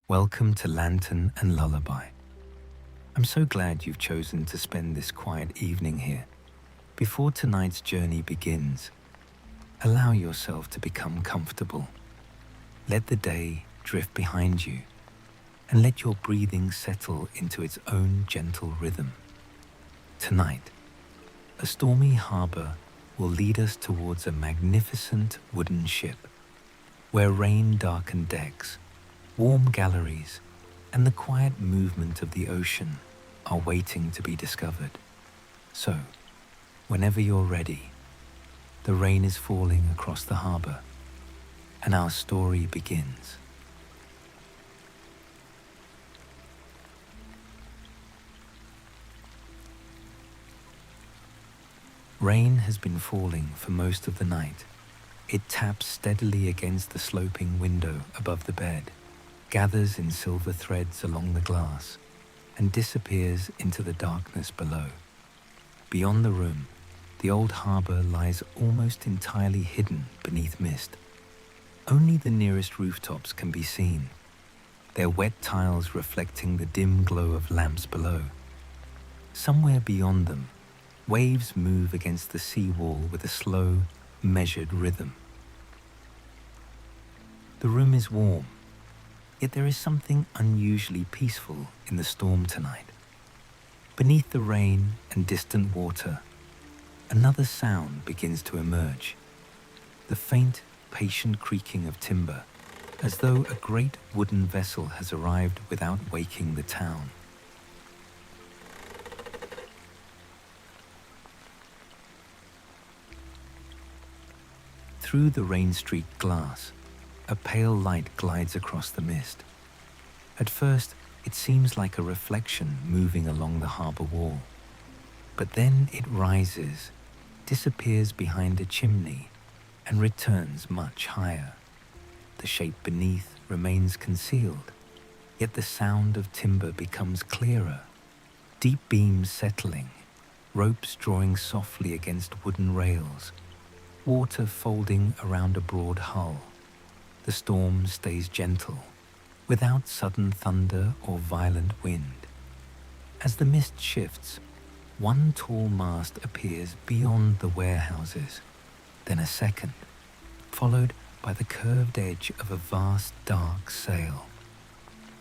Welcome to Lantern and Lullaby. I'm so glad you've chosen to spend this quiet evening here. Before tonight's journey begins, allow yourself to become comfortable. Let the day drift behind you and let your breathing settle into its own gentle rhythm. Tonight, a stormy harbour will lead us towards a magnificent wooden ship where rain-darkened decks, warm galleries, and the quiet movement of the ocean are waiting to be discovered. So, whenever you're ready, the rain is falling across the harbour, and our story begins. Rain has been falling for most of the night. It taps steadily against the sloping window above the bed, gathers in silver threads along the glass, and disappears into the darkness below. Beyond the room, the old harbour lies almost entirely hidden beneath mist. Only the nearest rooftops can be seen, their wet tiles reflecting the dim glow of lamps below. Somewhere beyond them, waves move against the seawall with a slow, measured rhythm. The room is warm, yet there is something unusually peaceful in the storm tonight. Beneath the rain and distant water, another sound begins to emerge. The faint, patient creaking of timber, as though a great wooden vessel has arrived without waking the town. Through the rain-streaked glass, a pale light glides across the mist. At first, it seems like a reflection moving along the harbour wall. But then it rises, disappears behind a chimney, and returns much higher. The shape beneath remains concealed, yet the sound of timber becomes clearer. Deep beams settling, ropes drawing softly against wooden rails, water folding around a broad hull. The storm stays gentle, without sudden thunder or violent wind. As the mist shifts, one tall mast appears beyond the warehouses, then a second, followed by the curved edge of a vast dark sail.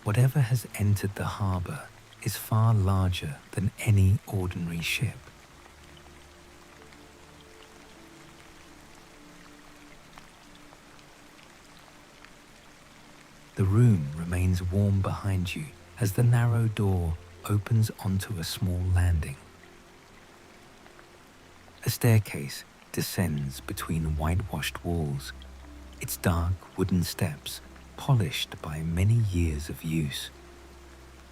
Whatever has entered the harbour is far larger than any ordinary ship. The room remains warm behind you as the narrow door opens onto a small landing. A staircase descends between whitewashed walls, its dark wooden steps polished by many years of use.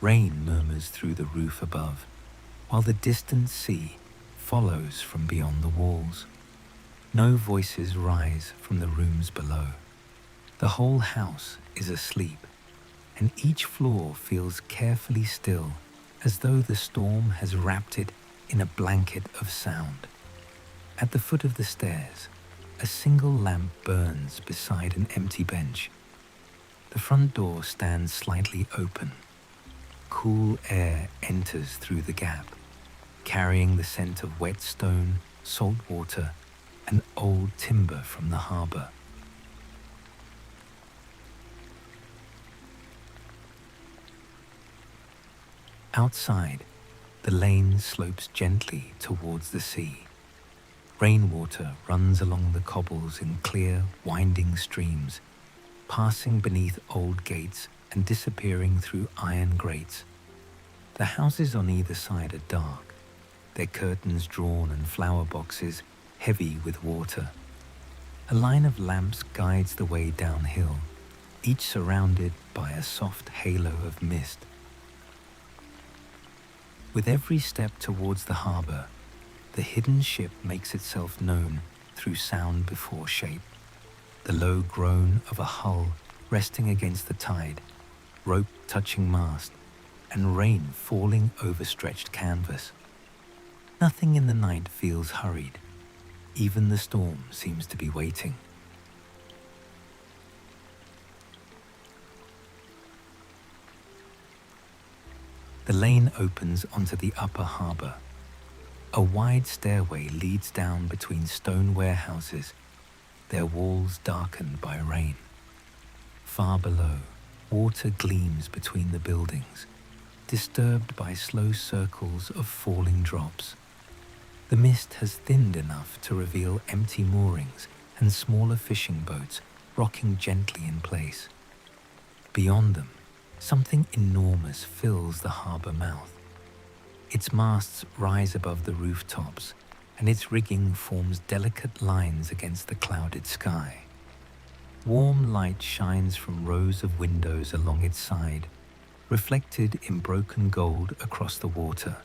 Rain murmurs through the roof above, while the distant sea follows from beyond the walls. No voices rise from the rooms below. The whole house is asleep, and each floor feels carefully still, as though the storm has wrapped it in a blanket of sound. At the foot of the stairs, a single lamp burns beside an empty bench. The front door stands slightly open. Cool air enters through the gap, carrying the scent of wet stone, salt water, and old timber from the harbour. Outside, the lane slopes gently towards the sea. Rainwater runs along the cobbles in clear, winding streams, passing beneath old gates and disappearing through iron grates. The houses on either side are dark, their curtains drawn and flower boxes heavy with water. A line of lamps guides the way downhill, each surrounded by a soft halo of mist. With every step towards the harbour, the hidden ship makes itself known through sound before shape. The low groan of a hull resting against the tide, rope touching mast, and rain falling over stretched canvas. Nothing in the night feels hurried. Even the storm seems to be waiting. ' The lane opens onto the upper harbour. A wide stairway leads down between stone warehouses, their walls darkened by rain. Far below, water gleams between the buildings, disturbed by slow circles of falling drops. The mist has thinned enough to reveal empty moorings and smaller fishing boats rocking gently in place. Beyond them, something enormous fills the harbour mouth. Its masts rise above the rooftops, and its rigging forms delicate lines against the clouded sky. Warm light shines from rows of windows along its side, reflected in broken gold across the water.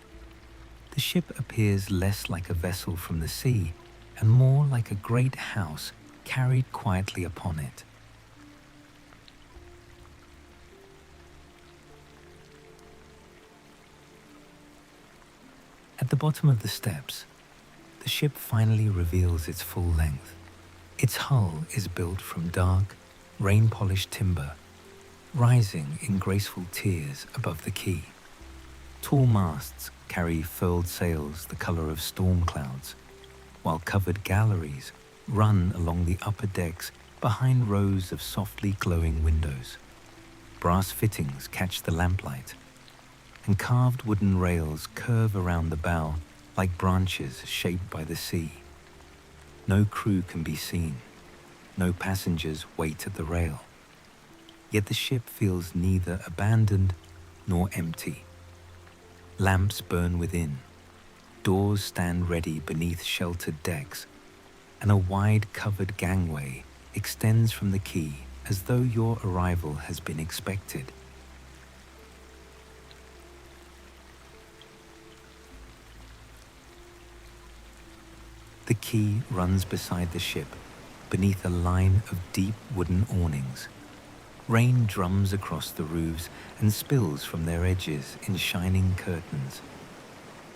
The ship appears less like a vessel from the sea and more like a great house carried quietly upon it. At the bottom of the steps, the ship finally reveals its full length. Its hull is built from dark, rain-polished timber, rising in graceful tiers above the quay. Tall masts carry furled sails the color of storm clouds, while covered galleries run along the upper decks behind rows of softly glowing windows. Brass fittings catch the lamplight, and carved wooden rails curve around the bow like branches shaped by the sea. No crew can be seen. No passengers wait at the rail. Yet the ship feels neither abandoned nor empty. Lamps burn within. Doors stand ready beneath sheltered decks, and a wide covered gangway extends from the quay as though your arrival has been expected. The quay runs beside the ship, beneath a line of deep wooden awnings. Rain drums across the roofs and spills from their edges in shining curtains.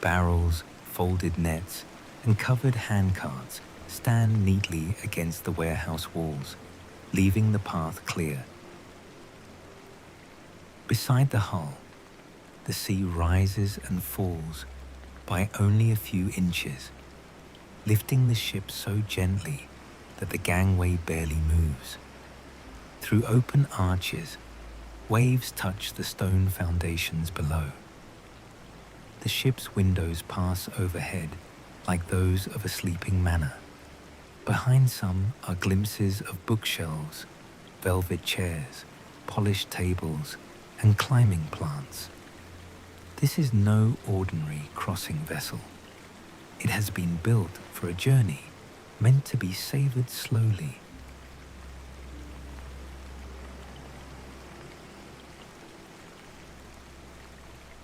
Barrels, folded nets, and covered handcarts stand neatly against the warehouse walls, leaving the path clear. Beside the hull, the sea rises and falls by only a few inches, lifting the ship so gently that the gangway barely moves. Through open arches, waves touch the stone foundations below. The ship's windows pass overhead like those of a sleeping manor. Behind some are glimpses of bookshelves, velvet chairs, polished tables, and climbing plants. This is no ordinary crossing vessel. It has been built for a journey meant to be savoured slowly.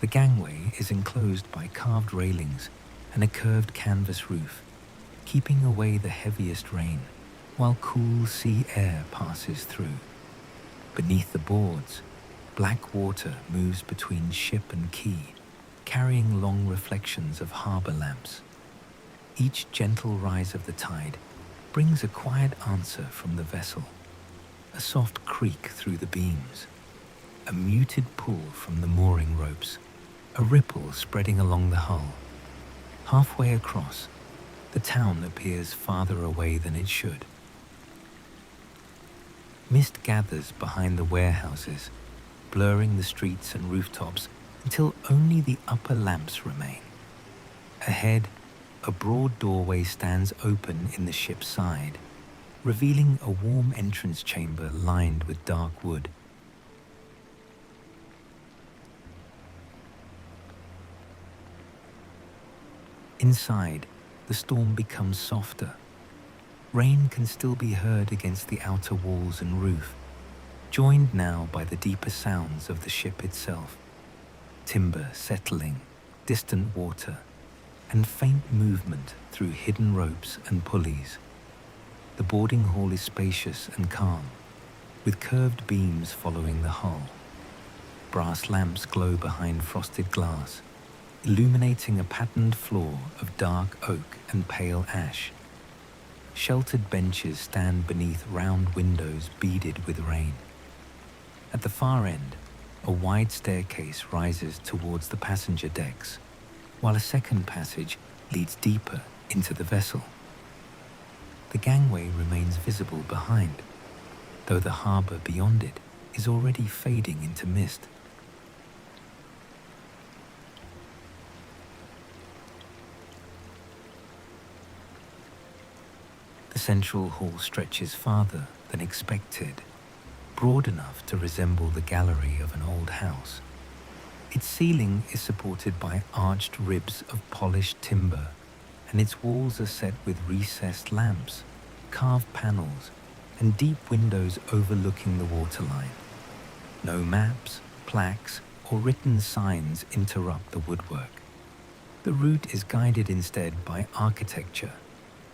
The gangway is enclosed by carved railings and a curved canvas roof, keeping away the heaviest rain, while cool sea air passes through. Beneath the boards, black water moves between ship and quay, carrying long reflections of harbour lamps. Each gentle rise of the tide brings a quiet answer from the vessel, a soft creak through the beams, a muted pull from the mooring ropes, a ripple spreading along the hull. Halfway across, the town appears farther away than it should. Mist gathers behind the warehouses, blurring the streets and rooftops until only the upper lamps remain. Ahead, a broad doorway stands open in the ship's side, revealing a warm entrance chamber lined with dark wood. Inside, the storm becomes softer. Rain can still be heard against the outer walls and roof, joined now by the deeper sounds of the ship itself. Timber settling, distant water, and faint movement through hidden ropes and pulleys. The boarding hall is spacious and calm, with curved beams following the hull. Brass lamps glow behind frosted glass, illuminating a patterned floor of dark oak and pale ash. Sheltered benches stand beneath round windows beaded with rain. At the far end, A wide staircase rises towards the passenger decks, while a second passage leads deeper into the vessel. The gangway remains visible behind, though the harbour beyond it is already fading into mist. The central hall stretches farther than expected, broad enough to resemble the gallery of an old house. Its ceiling is supported by arched ribs of polished timber, and its walls are set with recessed lamps, carved panels, and deep windows overlooking the waterline. No maps, plaques, or written signs interrupt the woodwork. The route is guided instead by architecture,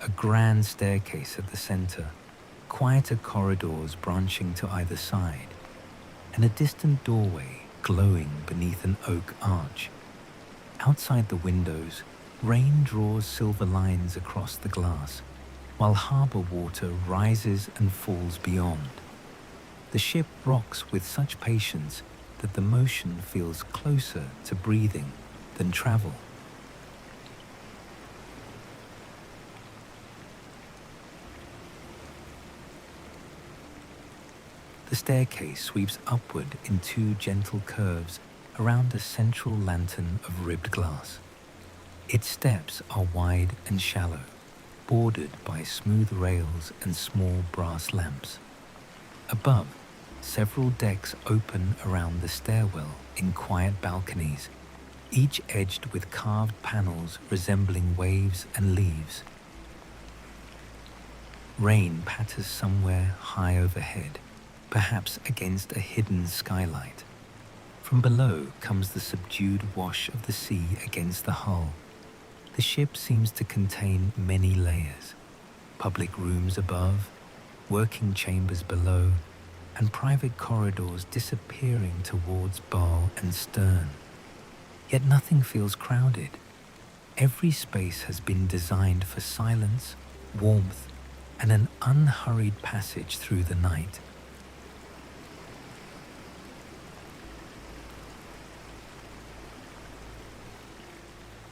a grand staircase at the center, quieter corridors branching to either side, and a distant doorway glowing beneath an oak arch. Outside the windows, rain draws silver lines across the glass, while harbour water rises and falls beyond. The ship rocks with such patience that the motion feels closer to breathing than travel. The staircase sweeps upward in two gentle curves around a central lantern of ribbed glass. Its steps are wide and shallow, bordered by smooth rails and small brass lamps. Above, several decks open around the stairwell in quiet balconies, each edged with carved panels resembling waves and leaves. Rain patters somewhere high overhead, perhaps against a hidden skylight. From below comes the subdued wash of the sea against the hull. The ship seems to contain many layers: public rooms above, working chambers below, and private corridors disappearing towards bow and stern. Yet nothing feels crowded. Every space has been designed for silence, warmth, and an unhurried passage through the night.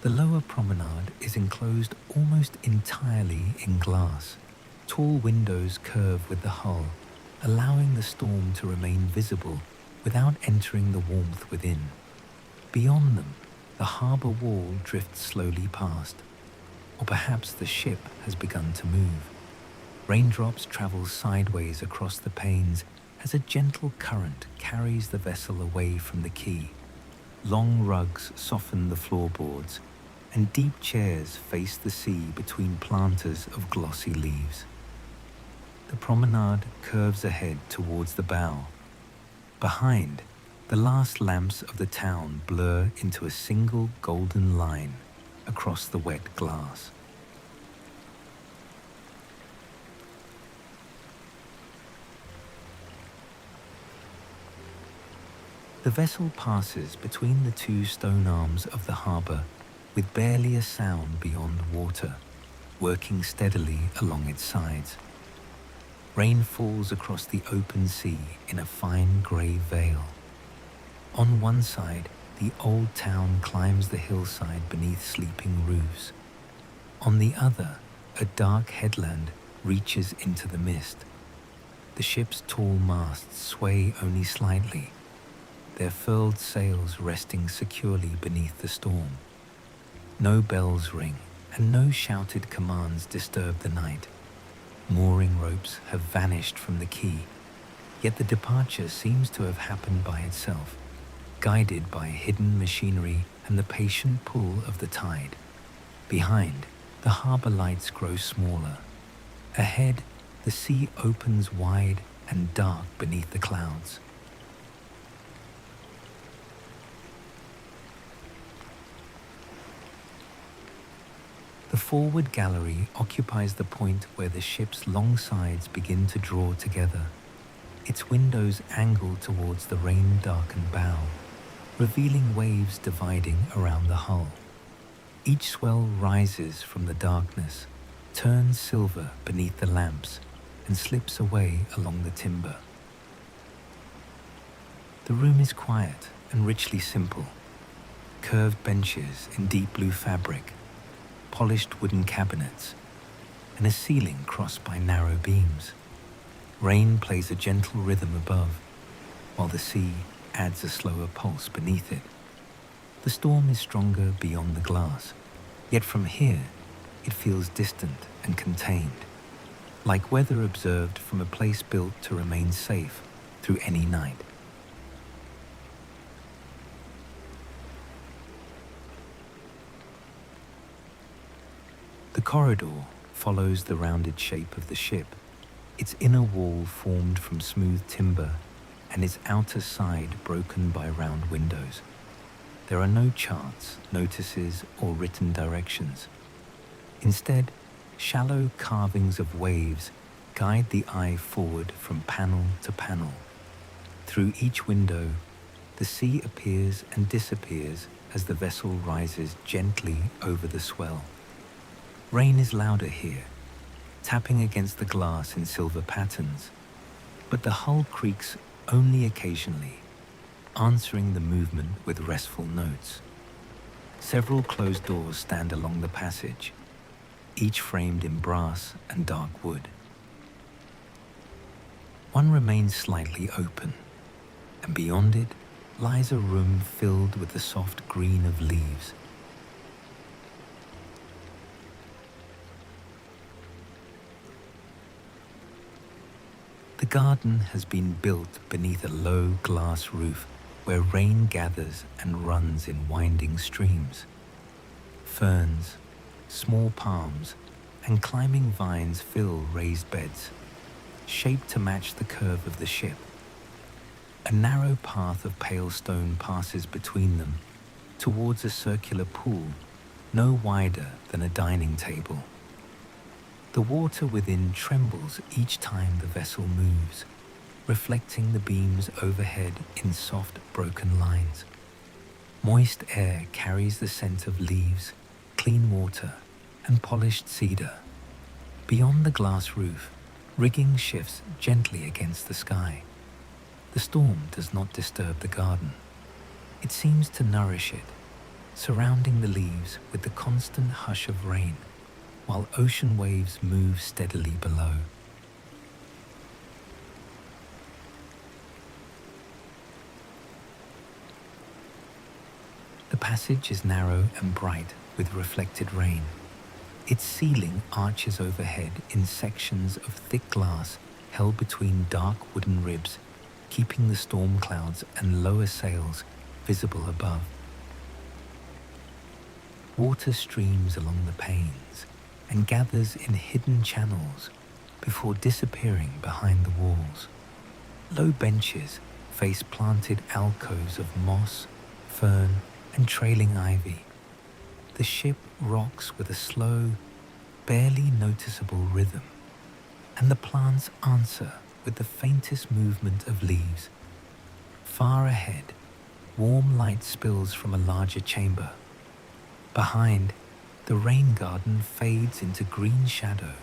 The lower promenade is enclosed almost entirely in glass. Tall windows curve with the hull, allowing the storm to remain visible without entering the warmth within. Beyond them, the harbour wall drifts slowly past, or perhaps the ship has begun to move. Raindrops travel sideways across the panes as a gentle current carries the vessel away from the quay. Long rugs soften the floorboards, and deep chairs face the sea between planters of glossy leaves. The promenade curves ahead towards the bow. Behind, the last lamps of the town blur into a single golden line across the wet glass. The vessel passes between the two stone arms of the harbour with barely a sound beyond water, working steadily along its sides. Rain falls across the open sea in a fine grey veil. On one side, the old town climbs the hillside beneath sleeping roofs. On the other, a dark headland reaches into the mist. The ship's tall masts sway only slightly, their furled sails resting securely beneath the storm. No bells ring, and no shouted commands disturb the night. Mooring ropes have vanished from the quay, yet the departure seems to have happened by itself, guided by hidden machinery and the patient pull of the tide. Behind, the harbour lights grow smaller. Ahead, the sea opens wide and dark beneath the clouds. The forward gallery occupies the point where the ship's long sides begin to draw together, its windows angle towards the rain-darkened bow, revealing waves dividing around the hull. Each swell rises from the darkness, turns silver beneath the lamps, and slips away along the timber. The room is quiet and richly simple. Curved benches in deep blue fabric, polished wooden cabinets, and a ceiling crossed by narrow beams. Rain plays a gentle rhythm above, while the sea adds a slower pulse beneath it. The storm is stronger beyond the glass, yet from here it feels distant and contained, like weather observed from a place built to remain safe through any night. The corridor follows the rounded shape of the ship, its inner wall formed from smooth timber and its outer side broken by round windows. There are no charts, notices, or written directions. Instead, shallow carvings of waves guide the eye forward from panel to panel. Through each window, the sea appears and disappears as the vessel rises gently over the swell. Rain is louder here, tapping against the glass in silver patterns, but the hull creaks only occasionally, answering the movement with restful notes. Several closed doors stand along the passage, each framed in brass and dark wood. One remains slightly open, and beyond it lies a room filled with the soft green of leaves. The garden has been built beneath a low glass roof where rain gathers and runs in winding streams. Ferns, small palms, and climbing vines fill raised beds, shaped to match the curve of the ship. A narrow path of pale stone passes between them towards a circular pool no wider than a dining table. The water within trembles each time the vessel moves, reflecting the beams overhead in soft, broken lines. Moist air carries the scent of leaves, clean water, and polished cedar. Beyond the glass roof, rigging shifts gently against the sky. The storm does not disturb the garden. It seems to nourish it, surrounding the leaves with the constant hush of rain, while ocean waves move steadily below. The passage is narrow and bright with reflected rain. Its ceiling arches overhead in sections of thick glass held between dark wooden ribs, keeping the storm clouds and lower sails visible above. Water streams along the panes and gathers in hidden channels before disappearing behind the walls. Low benches face planted alcoves of moss, fern, and trailing ivy. The ship rocks with a slow, barely noticeable rhythm, and the plants answer with the faintest movement of leaves. Far ahead, warm light spills from a larger chamber. Behind, the rain garden fades into green shadow,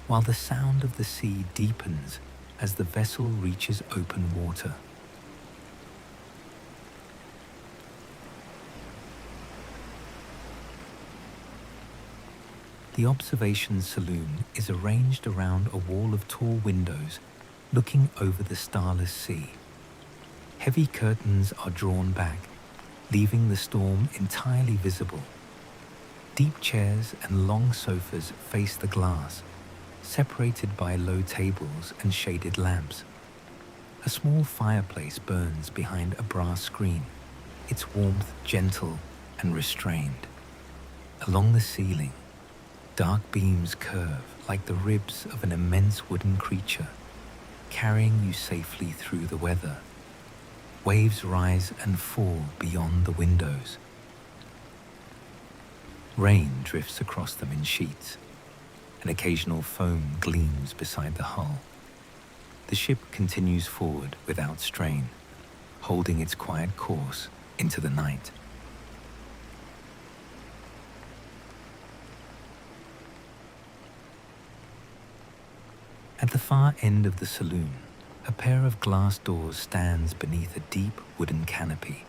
while the sound of the sea deepens as the vessel reaches open water. The observation saloon is arranged around a wall of tall windows looking over the starless sea. Heavy curtains are drawn back, leaving the storm entirely visible. Deep chairs and long sofas face the glass, separated by low tables and shaded lamps. A small fireplace burns behind a brass screen, its warmth gentle and restrained. Along the ceiling, dark beams curve like the ribs of an immense wooden creature, carrying you safely through the weather. Waves rise and fall beyond the windows. Rain drifts across them in sheets. An occasional foam gleams beside the hull. The ship continues forward without strain, holding its quiet course into the night. At the far end of the saloon, A pair of glass doors stands beneath a deep wooden canopy.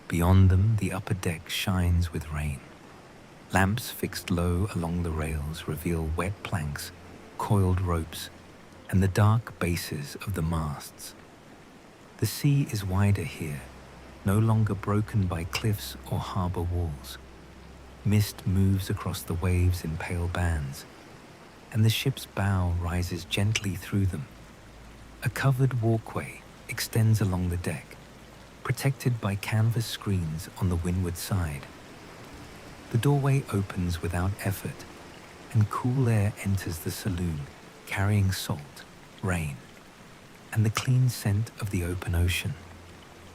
Beyond them, the upper deck shines with rain. Lamps fixed low along the rails reveal wet planks, coiled ropes, and the dark bases of the masts. The sea is wider here, no longer broken by cliffs or harbour walls. Mist moves across the waves in pale bands, and the ship's bow rises gently through them. A covered walkway extends along the deck, protected by canvas screens on the windward side. The doorway opens without effort, and cool air enters the saloon, carrying salt, rain, and the clean scent of the open ocean.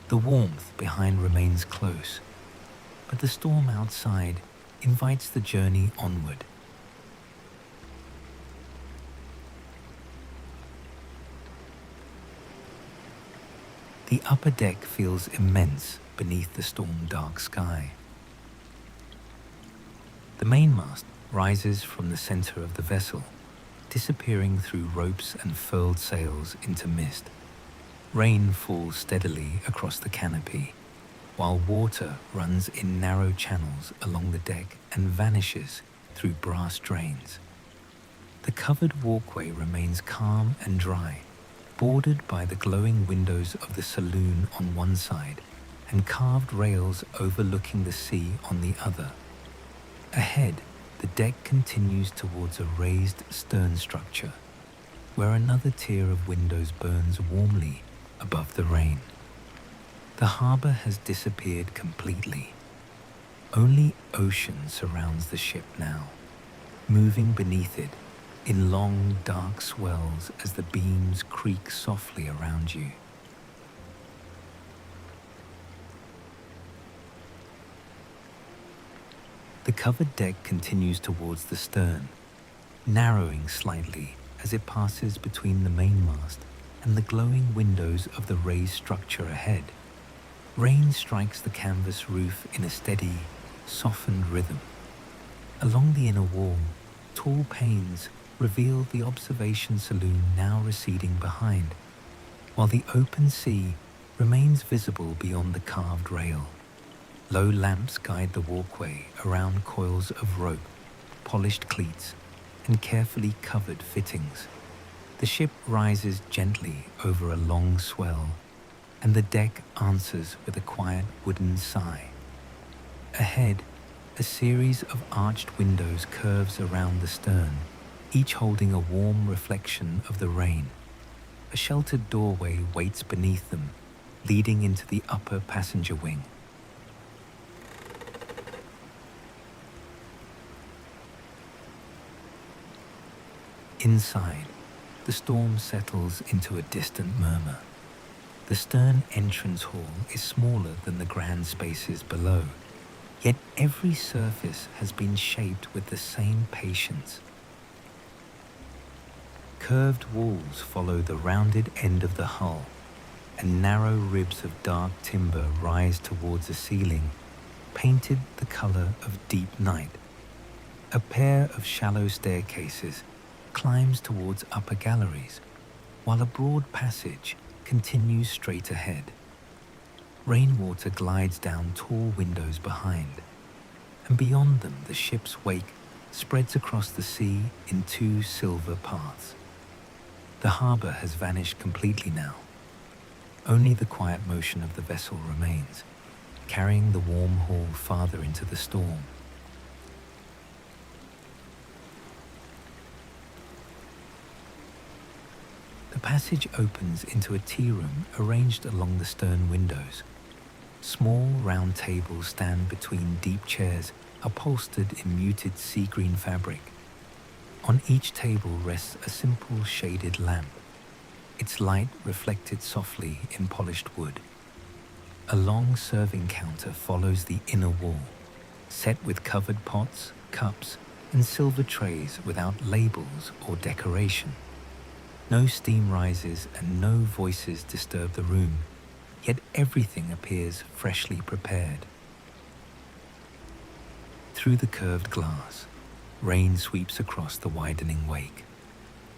The warmth behind remains close, but the storm outside invites the journey onward. The upper deck feels immense beneath the storm-dark sky. The mainmast rises from the center of the vessel, disappearing through ropes and furled sails into mist. Rain falls steadily across the canopy, while water runs in narrow channels along the deck and vanishes through brass drains. The covered walkway remains calm and dry, bordered by the glowing windows of the saloon on one side and carved rails overlooking the sea on the other. Ahead, the deck continues towards a raised stern structure, where another tier of windows burns warmly above the rain. The harbour has disappeared completely. Only ocean surrounds the ship now, moving beneath it in long, dark swells as the beams creak softly around you. The covered deck continues towards the stern, narrowing slightly as it passes between the mainmast and the glowing windows of the raised structure ahead. Rain strikes the canvas roof in a steady, softened rhythm. Along the inner wall, tall panes reveal the observation saloon now receding behind, while the open sea remains visible beyond the carved rail. Low lamps guide the walkway around coils of rope, polished cleats, and carefully covered fittings. The ship rises gently over a long swell, and the deck answers with a quiet wooden sigh. Ahead, a series of arched windows curves around the stern, each holding a warm reflection of the rain. A sheltered doorway waits beneath them, leading into the upper passenger wing. Inside, the storm settles into a distant murmur. The stern entrance hall is smaller than the grand spaces below, yet every surface has been shaped with the same patience. Curved walls follow the rounded end of the hull, and narrow ribs of dark timber rise towards a ceiling, painted the color of deep night. A pair of shallow staircases climbs towards upper galleries, while a broad passage continues straight ahead. Rainwater glides down tall windows behind, and beyond them the ship's wake spreads across the sea in two silver paths. The harbour has vanished completely now. Only the quiet motion of the vessel remains, carrying the warm hall farther into the storm. The passage opens into a tea room arranged along the stern windows. Small round tables stand between deep chairs upholstered in muted sea green fabric. On each table rests a simple shaded lamp, its light reflected softly in polished wood. A long serving counter follows the inner wall, set with covered pots, cups, and silver trays without labels or decoration. No steam rises and no voices disturb the room, yet everything appears freshly prepared. Through the curved glass, rain sweeps across the widening wake.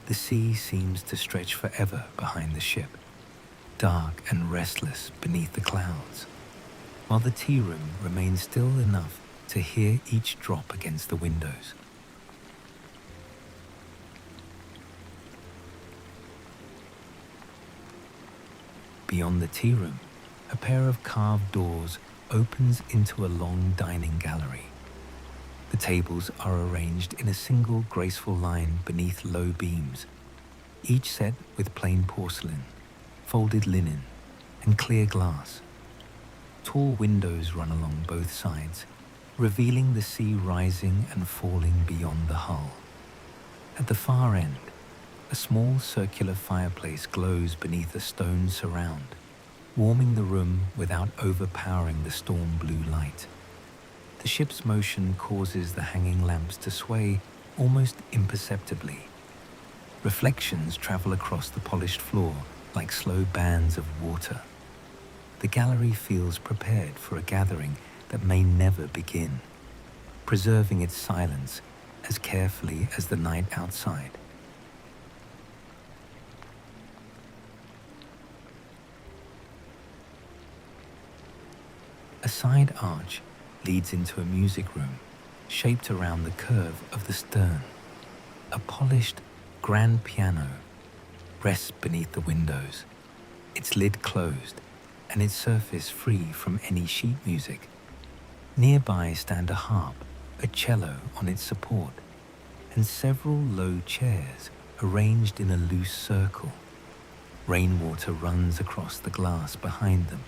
The sea seems to stretch forever behind the ship, dark and restless beneath the clouds, while the tea room remains still enough to hear each drop against the windows. Beyond the tea room, a pair of carved doors opens into a long dining gallery. The tables are arranged in a single graceful line beneath low beams, each set with plain porcelain, folded linen, and clear glass. Tall windows run along both sides, revealing the sea rising and falling beyond the hull. At the far end, a small circular fireplace glows beneath a stone surround, warming the room without overpowering the storm blue light. The ship's motion causes the hanging lamps to sway almost imperceptibly. Reflections travel across the polished floor like slow bands of water. The gallery feels prepared for a gathering that may never begin, preserving its silence as carefully as the night outside. A side arch leads into a music room shaped around the curve of the stern. A polished grand piano rests beneath the windows, its lid closed and its surface free from any sheet music. Nearby stand a harp, a cello on its support, and several low chairs arranged in a loose circle. Rainwater runs across the glass behind them,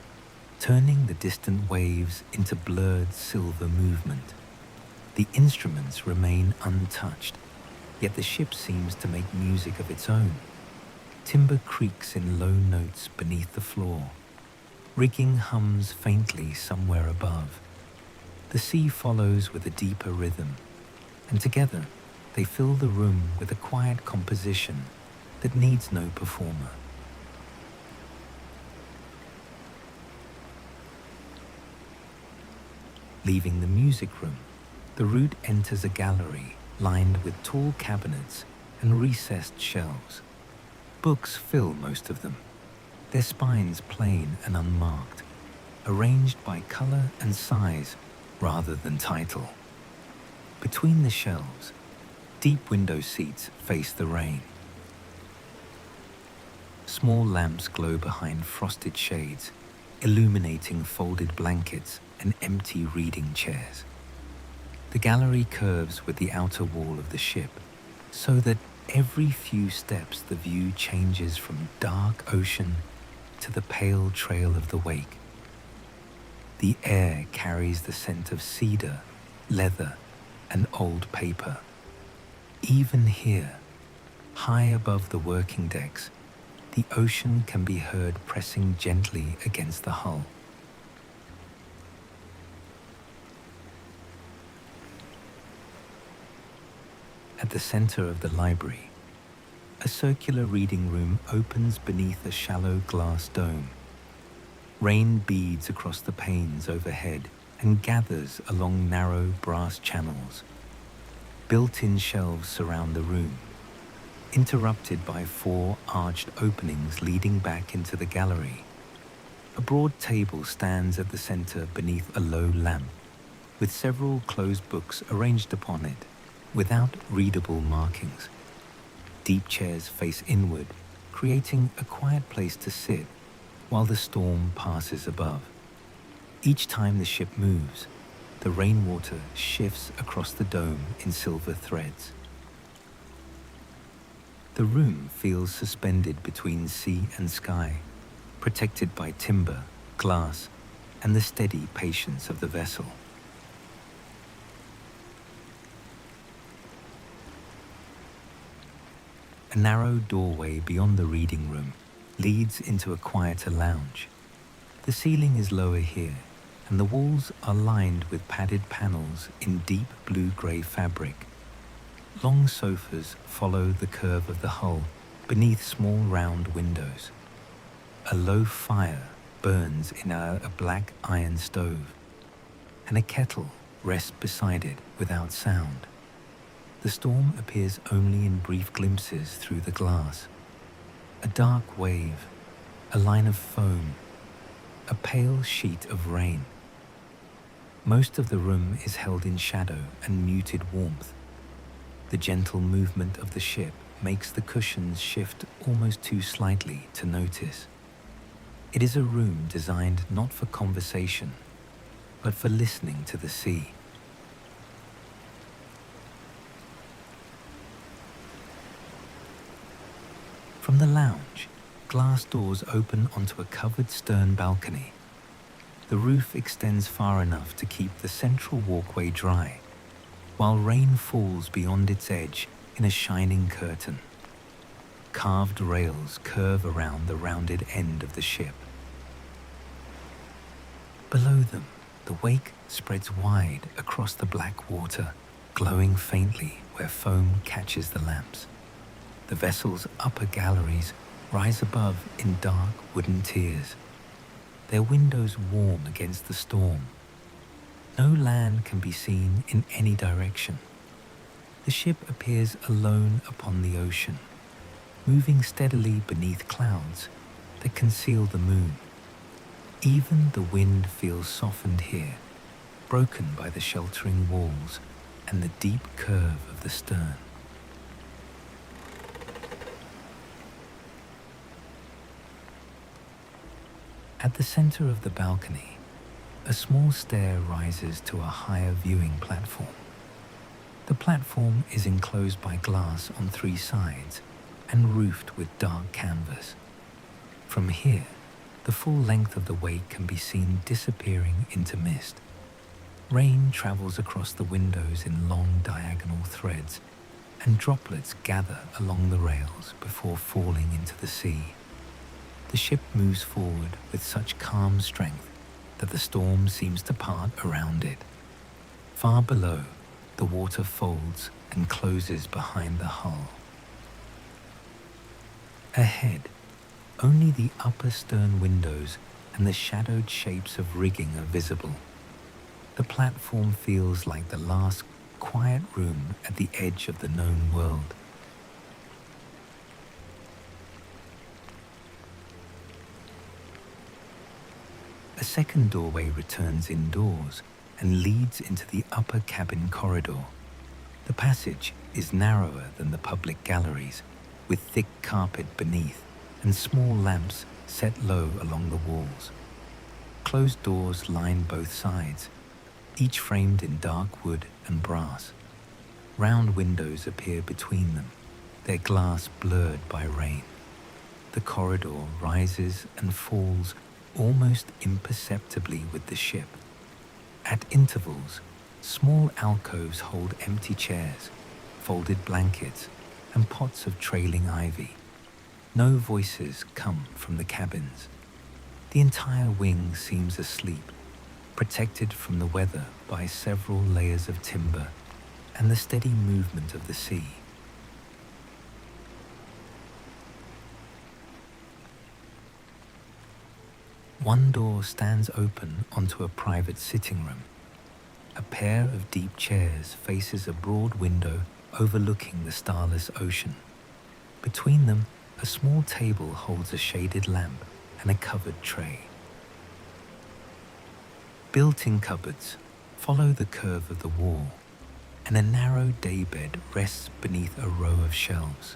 turning the distant waves into blurred silver movement. The instruments remain untouched, yet the ship seems to make music of its own. Timber creaks in low notes beneath the floor. Rigging hums faintly somewhere above. The sea follows with a deeper rhythm, and together they fill the room with a quiet composition that needs no performer. Leaving the music room, the route enters a gallery lined with tall cabinets and recessed shelves. Books fill most of them, their spines plain and unmarked, arranged by color and size rather than title. Between the shelves, deep window seats face the rain. Small lamps glow behind frosted shades, illuminating folded blankets and empty reading chairs. The gallery curves with the outer wall of the ship, so that every few steps the view changes from dark ocean to the pale trail of the wake. The air carries the scent of cedar, leather, and old paper. Even here, high above the working decks, the ocean can be heard pressing gently against the hull. At the center of the library, a circular reading room opens beneath a shallow glass dome. Rain beads across the panes overhead and gathers along narrow brass channels. Built-in shelves surround the room, interrupted by 4 arched openings leading back into the gallery. A broad table stands at the center beneath a low lamp, with several closed books arranged upon it, without readable markings. Deep chairs face inward, creating a quiet place to sit while the storm passes above. Each time the ship moves, the rainwater shifts across the dome in silver threads. The room feels suspended between sea and sky, protected by timber, glass, and the steady patience of the vessel. A narrow doorway beyond the reading room leads into a quieter lounge. The ceiling is lower here, and the walls are lined with padded panels in deep blue-grey fabric. Long sofas follow the curve of the hull beneath small round windows. A low fire burns in a black iron stove, and a kettle rests beside it without sound. the storm appears only in brief glimpses through the glass. A dark wave, a line of foam, a pale sheet of rain. Most of the room is held in shadow and muted warmth. The gentle movement of the ship makes the cushions shift almost too slightly to notice. It is a room designed not for conversation, but for listening to the sea. From the lounge, glass doors open onto a covered stern balcony. The roof extends far enough to keep the central walkway dry, while rain falls beyond its edge in a shining curtain. Carved rails curve around the rounded end of the ship. Below them, the wake spreads wide across the black water, glowing faintly where foam catches the lamps. The vessel's upper galleries rise above in dark wooden tiers, their windows warm against the storm. No land can be seen in any direction. The ship appears alone upon the ocean, moving steadily beneath clouds that conceal the moon. Even the wind feels softened here, broken by the sheltering walls and the deep curve of the stern. At the center of the balcony, a small stair rises to a higher viewing platform. The platform is enclosed by glass on 3 sides and roofed with dark canvas. From here, the full length of the wake can be seen disappearing into mist. Rain travels across the windows in long diagonal threads, and droplets gather along the rails before falling into the sea. The ship moves forward with such calm strength that the storm seems to part around it. Far below, the water folds and closes behind the hull. Ahead, only the upper stern windows and the shadowed shapes of rigging are visible. The platform feels like the last quiet room at the edge of the known world. A second doorway returns indoors and leads into the upper cabin corridor. The passage is narrower than the public galleries, with thick carpet beneath and small lamps set low along the walls. Closed doors line both sides, each framed in dark wood and brass. Round windows appear between them, their glass blurred by rain. The corridor rises and falls almost imperceptibly with the ship. At intervals, small alcoves hold empty chairs, folded blankets, and pots of trailing ivy. No voices come from the cabins. The entire wing seems asleep, protected from the weather by several layers of timber and the steady movement of the sea. One door stands open onto a private sitting room. A pair of deep chairs faces a broad window overlooking the starless ocean. Between them, a small table holds a shaded lamp and a covered tray. Built-in cupboards follow the curve of the wall, and a narrow daybed rests beneath a row of shelves.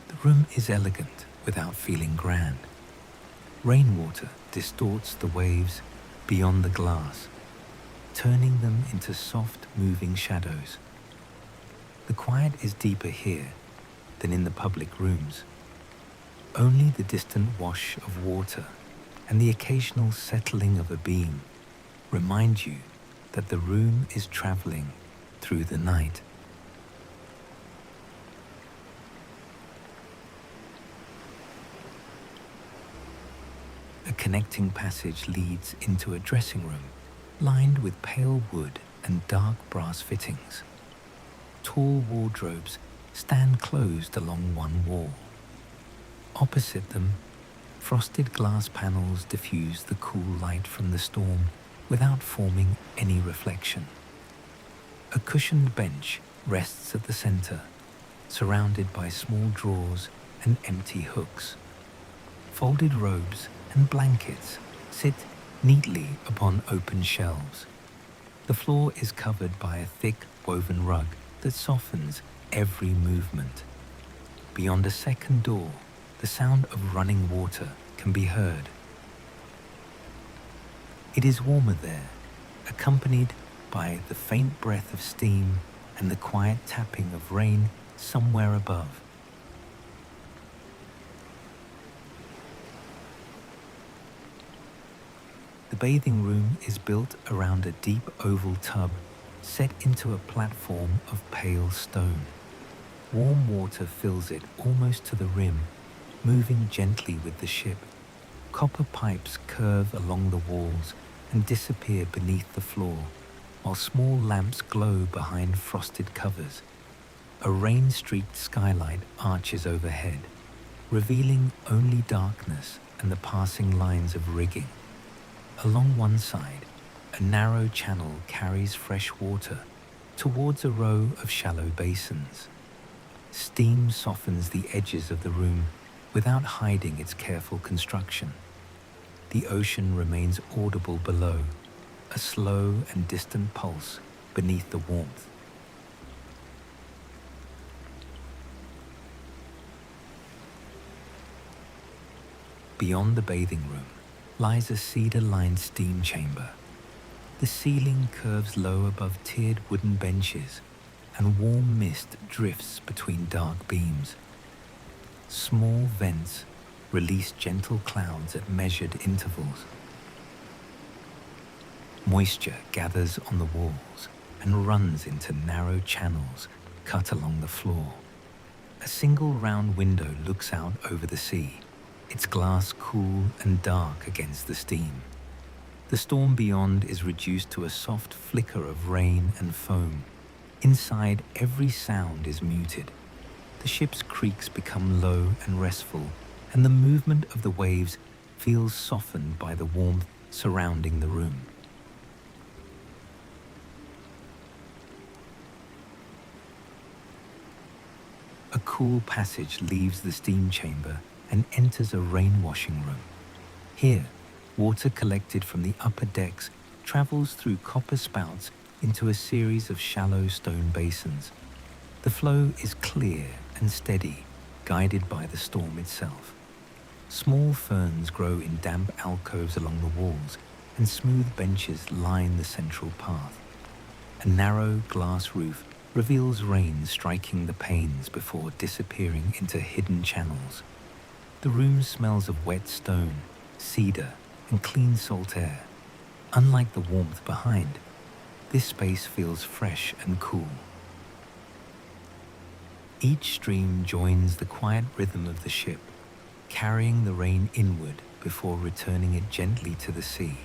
The room is elegant without feeling grand. Rainwater distorts the waves beyond the glass, turning them into soft, moving shadows. The quiet is deeper here than in the public rooms. Only the distant wash of water and the occasional settling of a beam remind you that the room is traveling through the night. A connecting passage leads into a dressing room lined with pale wood and dark brass fittings. Tall wardrobes stand closed along one wall. Opposite them, frosted glass panels diffuse the cool light from the storm without forming any reflection. A cushioned bench rests at the center, surrounded by small drawers and empty hooks. Folded robes and blankets sit neatly upon open shelves. The floor is covered by a thick woven rug that softens every movement. Beyond a second door, the sound of running water can be heard. It is warmer there, accompanied by the faint breath of steam and the quiet tapping of rain somewhere above. The bathing room is built around a deep oval tub set into a platform of pale stone. Warm water fills it almost to the rim, moving gently with the ship. Copper pipes curve along the walls and disappear beneath the floor, while small lamps glow behind frosted covers. A rain-streaked skylight arches overhead, revealing only darkness and the passing lines of rigging. Along one side, a narrow channel carries fresh water towards a row of shallow basins. Steam softens the edges of the room without hiding its careful construction. The ocean remains audible below, a slow and distant pulse beneath the warmth. Beyond the bathing room lies a cedar-lined steam chamber. The ceiling curves low above tiered wooden benches, and warm mist drifts between dark beams. Small vents release gentle clouds at measured intervals. Moisture gathers on the walls and runs into narrow channels cut along the floor. A single round window looks out over the sea, its glass cool and dark against the steam. The storm beyond is reduced to a soft flicker of rain and foam. Inside, every sound is muted. The ship's creaks become low and restful, and the movement of the waves feels softened by the warmth surrounding the room. A cool passage leaves the steam chamber and enters a rain-washing room. Here, water collected from the upper decks travels through copper spouts into a series of shallow stone basins. The flow is clear and steady, guided by the storm itself. Small ferns grow in damp alcoves along the walls, and smooth benches line the central path. A narrow glass roof reveals rain striking the panes before disappearing into hidden channels. The room smells of wet stone, cedar, and clean salt air. Unlike the warmth behind, this space feels fresh and cool. Each stream joins the quiet rhythm of the ship, carrying the rain inward before returning it gently to the sea.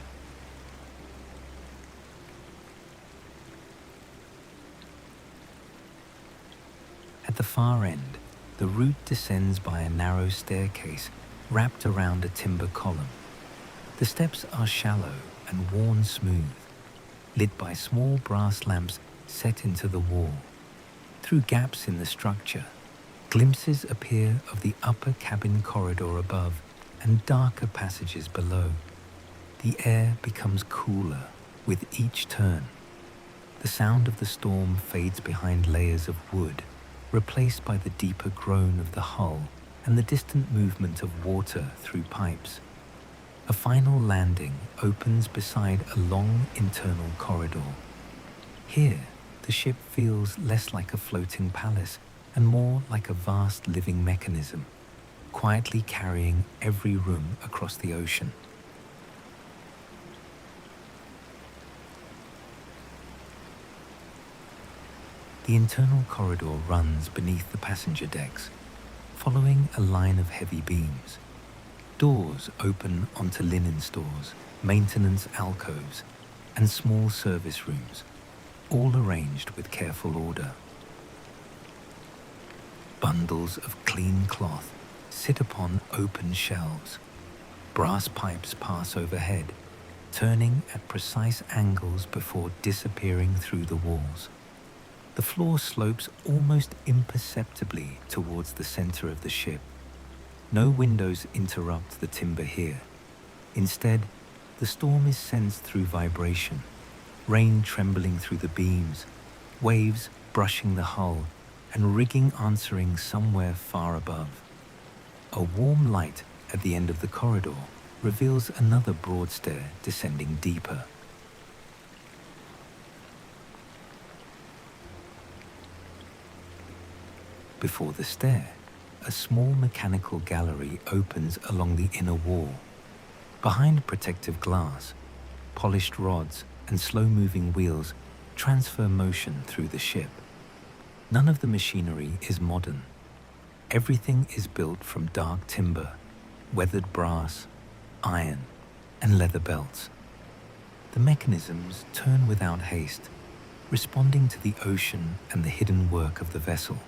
At the far end, the route descends by a narrow staircase wrapped around a timber column. The steps are shallow and worn smooth, lit by small brass lamps set into the wall. Through gaps in the structure, glimpses appear of the upper cabin corridor above and darker passages below. The air becomes cooler with each turn. The sound of the storm fades behind layers of wood, replaced by the deeper groan of the hull and the distant movement of water through pipes. A final landing opens beside a long internal corridor. Here, the ship feels less like a floating palace and more like a vast living mechanism, quietly carrying every room across the ocean. The internal corridor runs beneath the passenger decks, following a line of heavy beams. Doors open onto linen stores, maintenance alcoves, and small service rooms, all arranged with careful order. Bundles of clean cloth sit upon open shelves. Brass pipes pass overhead, turning at precise angles before disappearing through the walls. The floor slopes almost imperceptibly towards the center of the ship. No windows interrupt the timber here. Instead, the storm is sensed through vibration, rain trembling through the beams, waves brushing the hull, and rigging answering somewhere far above. A warm light at the end of the corridor reveals another broad stair descending deeper. Before the stair, a small mechanical gallery opens along the inner wall. Behind protective glass, polished rods and slow-moving wheels transfer motion through the ship. None of the machinery is modern. Everything is built from dark timber, weathered brass, iron, and leather belts. The mechanisms turn without haste, responding to the ocean and the hidden work of the vessel.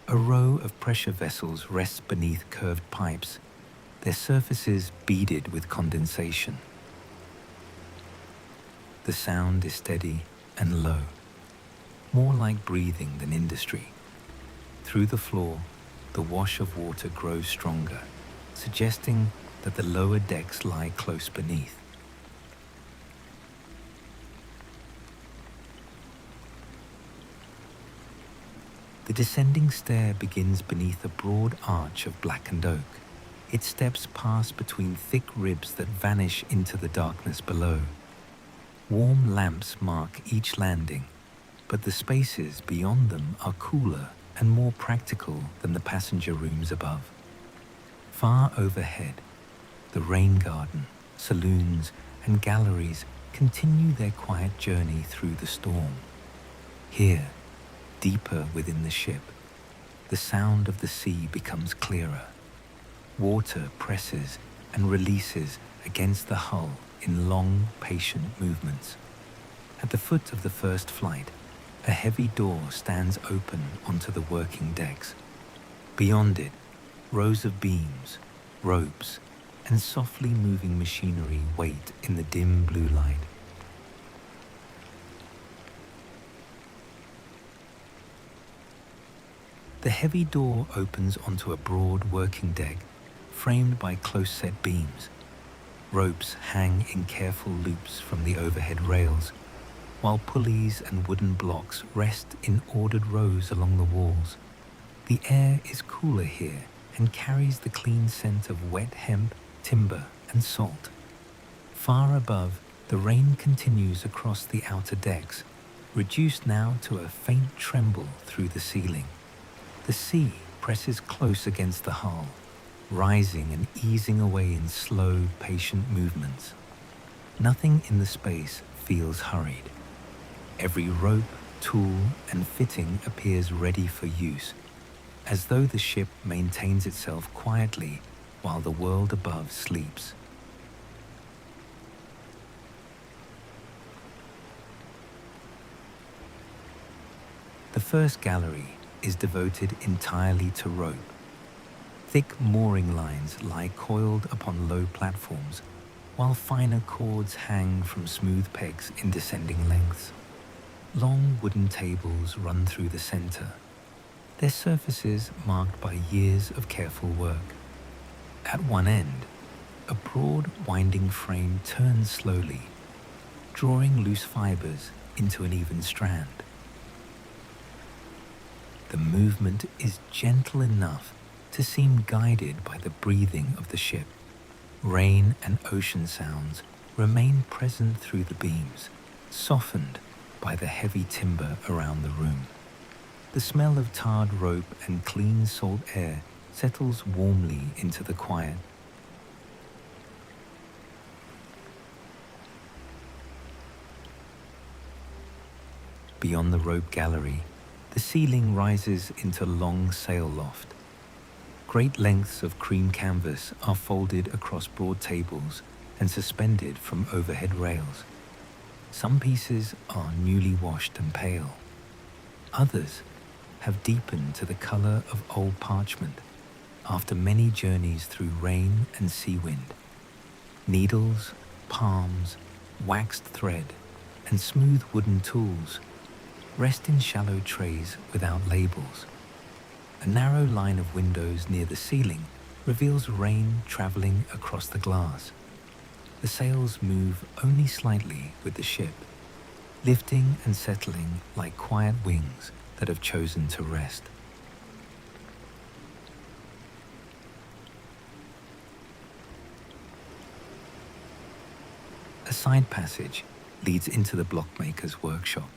A row of pressure vessels rests beneath curved pipes, their surfaces beaded with condensation. The sound is steady and low, more like breathing than industry. Through the floor, the wash of water grows stronger, suggesting that the lower decks lie close beneath. The descending stair begins beneath a broad arch of blackened oak. Its steps pass between thick ribs that vanish into the darkness below. Warm lamps mark each landing, but the spaces beyond them are cooler and more practical than the passenger rooms above. Far overhead, the rain garden, saloons, and galleries continue their quiet journey through the storm. Here, deeper within the ship, the sound of the sea becomes clearer. Water presses and releases against the hull in long, patient movements. At the foot of the first flight, a heavy door stands open onto the working decks. Beyond it, rows of beams, ropes, and softly moving machinery wait in the dim blue light. The heavy door opens onto a broad working deck framed by close-set beams. Ropes hang in careful loops from the overhead rails, while pulleys and wooden blocks rest in ordered rows along the walls. The air is cooler here and carries the clean scent of wet hemp, timber, and salt. Far above, the rain continues across the outer decks, reduced now to a faint tremble through the ceiling. The sea presses close against the hull, rising and easing away in slow, patient movements. Nothing in the space feels hurried. Every rope, tool, and fitting appears ready for use, as though the ship maintains itself quietly while the world above sleeps. The first gallery is devoted entirely to rope. Thick mooring lines lie coiled upon low platforms, while finer cords hang from smooth pegs in descending lengths. Long wooden tables run through the center, their surfaces marked by years of careful work. At one end, a broad winding frame turns slowly, drawing loose fibers into an even strand. The movement is gentle enough to seem guided by the breathing of the ship. Rain and ocean sounds remain present through the beams, softened by the heavy timber around the room. The smell of tarred rope and clean salt air settles warmly into the quiet. Beyond the rope gallery, the ceiling rises into long sail loft. Great lengths of cream canvas are folded across broad tables and suspended from overhead rails. Some pieces are newly washed and pale. Others have deepened to the color of old parchment after many journeys through rain and sea wind. Needles, palms, waxed thread, and smooth wooden tools rest in shallow trays without labels. A narrow line of windows near the ceiling reveals rain traveling across the glass. The sails move only slightly with the ship, lifting and settling like quiet wings that have chosen to rest. A side passage leads into the blockmaker's workshop.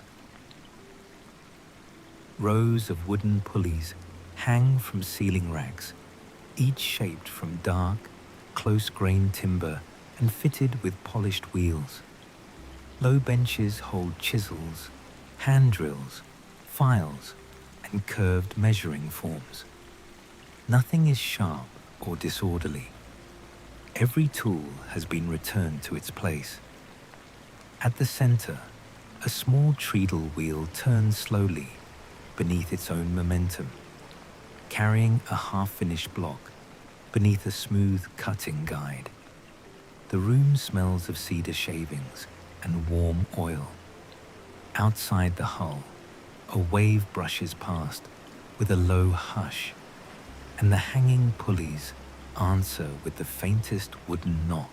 Rows of wooden pulleys hang from ceiling racks, each shaped from dark, close-grained timber and fitted with polished wheels. Low benches hold chisels, hand drills, files, and curved measuring forms. Nothing is sharp or disorderly. Every tool has been returned to its place. At the center, a small treadle wheel turns slowly beneath its own momentum, carrying a half-finished block beneath a smooth cutting guide. The room smells of cedar shavings and warm oil. Outside the hull, a wave brushes past with a low hush, and the hanging pulleys answer with the faintest wooden knock.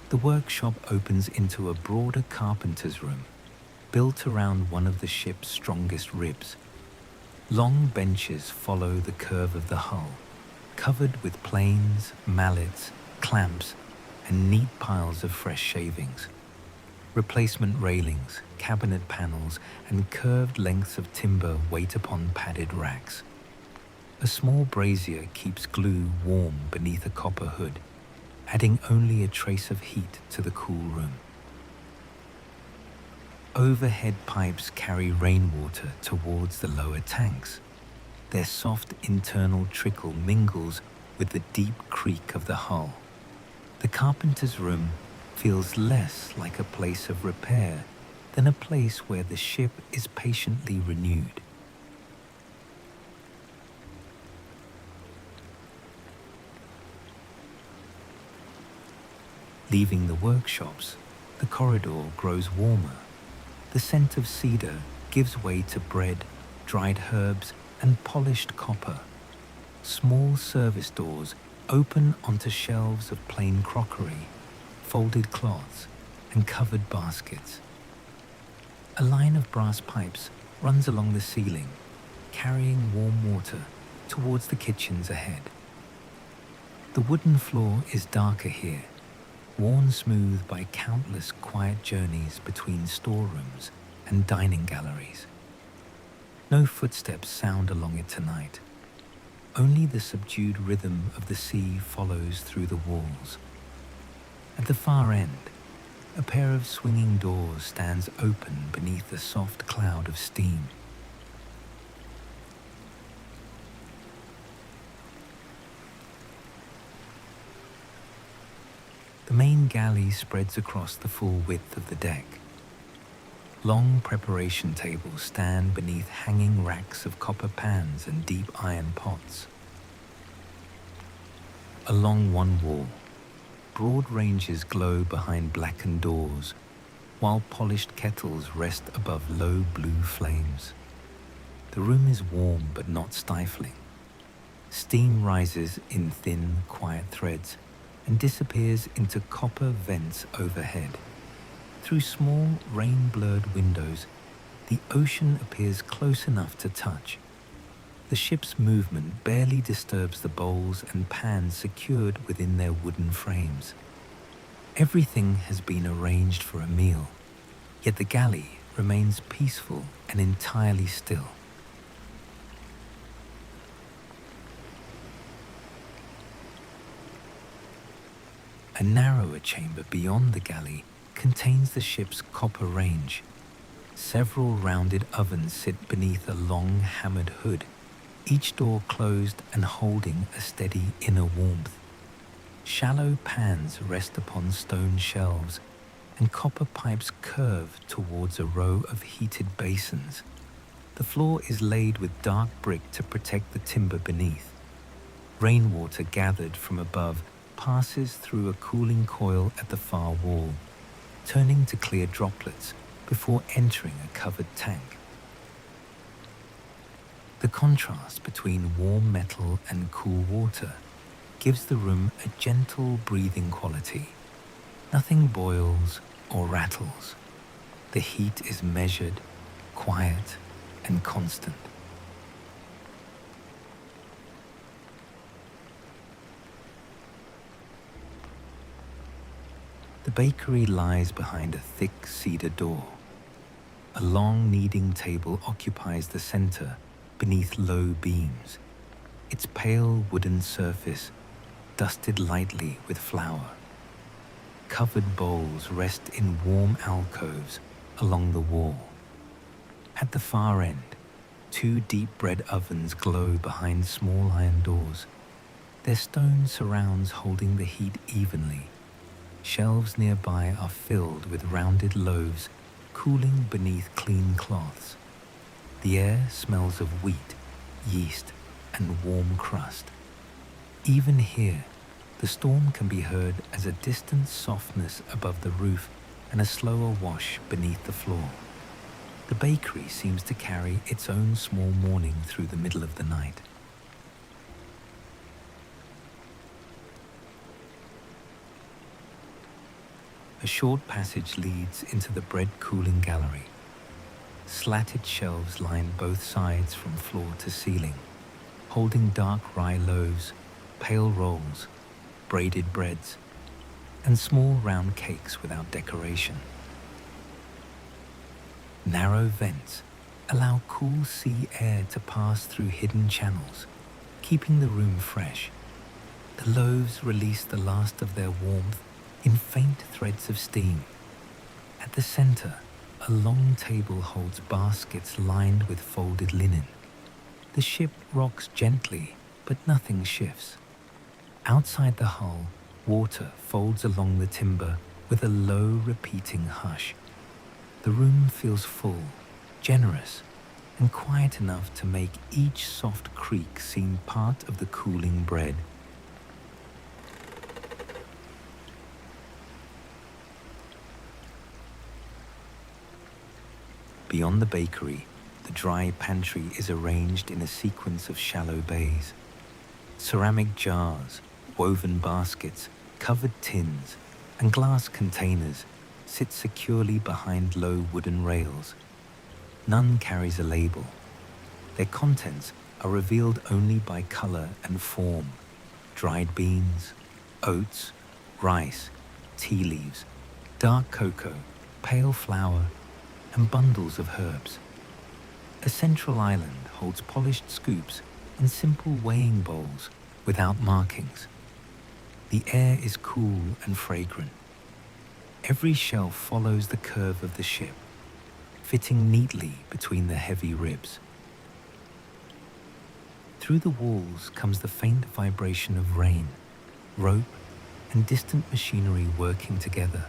The workshop opens into a broader carpenter's room, built around one of the ship's strongest ribs. Long benches follow the curve of the hull, covered with planes, mallets, clamps, and neat piles of fresh shavings. Replacement railings, cabinet panels, and curved lengths of timber wait upon padded racks. A small brazier keeps glue warm beneath a copper hood, adding only a trace of heat to the cool room. Overhead pipes carry rainwater towards the lower tanks. Their soft internal trickle mingles with the deep creak of the hull. The carpenter's room feels less like a place of repair than a place where the ship is patiently renewed. Leaving the workshops, the corridor grows warmer. The scent of cedar gives way to bread, dried herbs, and polished copper. Small service doors open onto shelves of plain crockery, folded cloths, and covered baskets. A line of brass pipes runs along the ceiling, carrying warm water towards the kitchens ahead. The wooden floor is darker here, worn smooth by countless quiet journeys between storerooms and dining galleries. No footsteps sound along it tonight. Only the subdued rhythm of the sea follows through the walls. At the far end, a pair of swinging doors stands open beneath a soft cloud of steam. The main galley spreads across the full width of the deck. Long preparation tables stand beneath hanging racks of copper pans and deep iron pots. Along one wall, broad ranges glow behind blackened doors, while polished kettles rest above low blue flames. The room is warm but not stifling. Steam rises in thin, quiet threads and disappears into copper vents overhead. Through small, rain-blurred windows, the ocean appears close enough to touch. The ship's movement barely disturbs the bowls and pans secured within their wooden frames. Everything has been arranged for a meal, yet the galley remains peaceful and entirely still. A narrower chamber beyond the galley contains the ship's copper range. Several rounded ovens sit beneath a long hammered hood, each door closed and holding a steady inner warmth. Shallow pans rest upon stone shelves, and copper pipes curve towards a row of heated basins. The floor is laid with dark brick to protect the timber beneath. Rainwater gathered from above passes through a cooling coil at the far wall, turning to clear droplets before entering a covered tank. The contrast between warm metal and cool water gives the room a gentle breathing quality. Nothing boils or rattles. The heat is measured, quiet, and constant. The bakery lies behind a thick cedar door. A long kneading table occupies the center beneath low beams, its pale wooden surface dusted lightly with flour. Covered bowls rest in warm alcoves along the wall. At the far end, 2 deep bread ovens glow behind small iron doors, their stone surrounds holding the heat evenly. Shelves nearby are filled with rounded loaves cooling beneath clean cloths. The air smells of wheat, yeast, and warm crust. Even here, the storm can be heard as a distant softness above the roof and a slower wash beneath the floor. The bakery seems to carry its own small mourning through the middle of the night. A short passage leads into the bread cooling gallery. Slatted shelves line both sides from floor to ceiling, holding dark rye loaves, pale rolls, braided breads, and small round cakes without decoration. Narrow vents allow cool sea air to pass through hidden channels, keeping the room fresh. The loaves release the last of their warmth in faint threads of steam. At the center, a long table holds baskets lined with folded linen. The ship rocks gently, but nothing shifts. Outside the hull, water folds along the timber with a low, repeating hush. The room feels full, generous, and quiet enough to make each soft creak seem part of the cooling bread. Beyond the bakery, the dry pantry is arranged in a sequence of shallow bays. Ceramic jars, woven baskets, covered tins, and glass containers sit securely behind low wooden rails. None carries a label. Their contents are revealed only by color and form: dried beans, oats, rice, tea leaves, dark cocoa, pale flour, and bundles of herbs. A central island holds polished scoops and simple weighing bowls without markings. The air is cool and fragrant. Every shelf follows the curve of the ship, fitting neatly between the heavy ribs. Through the walls comes the faint vibration of rain, rope, and distant machinery working together.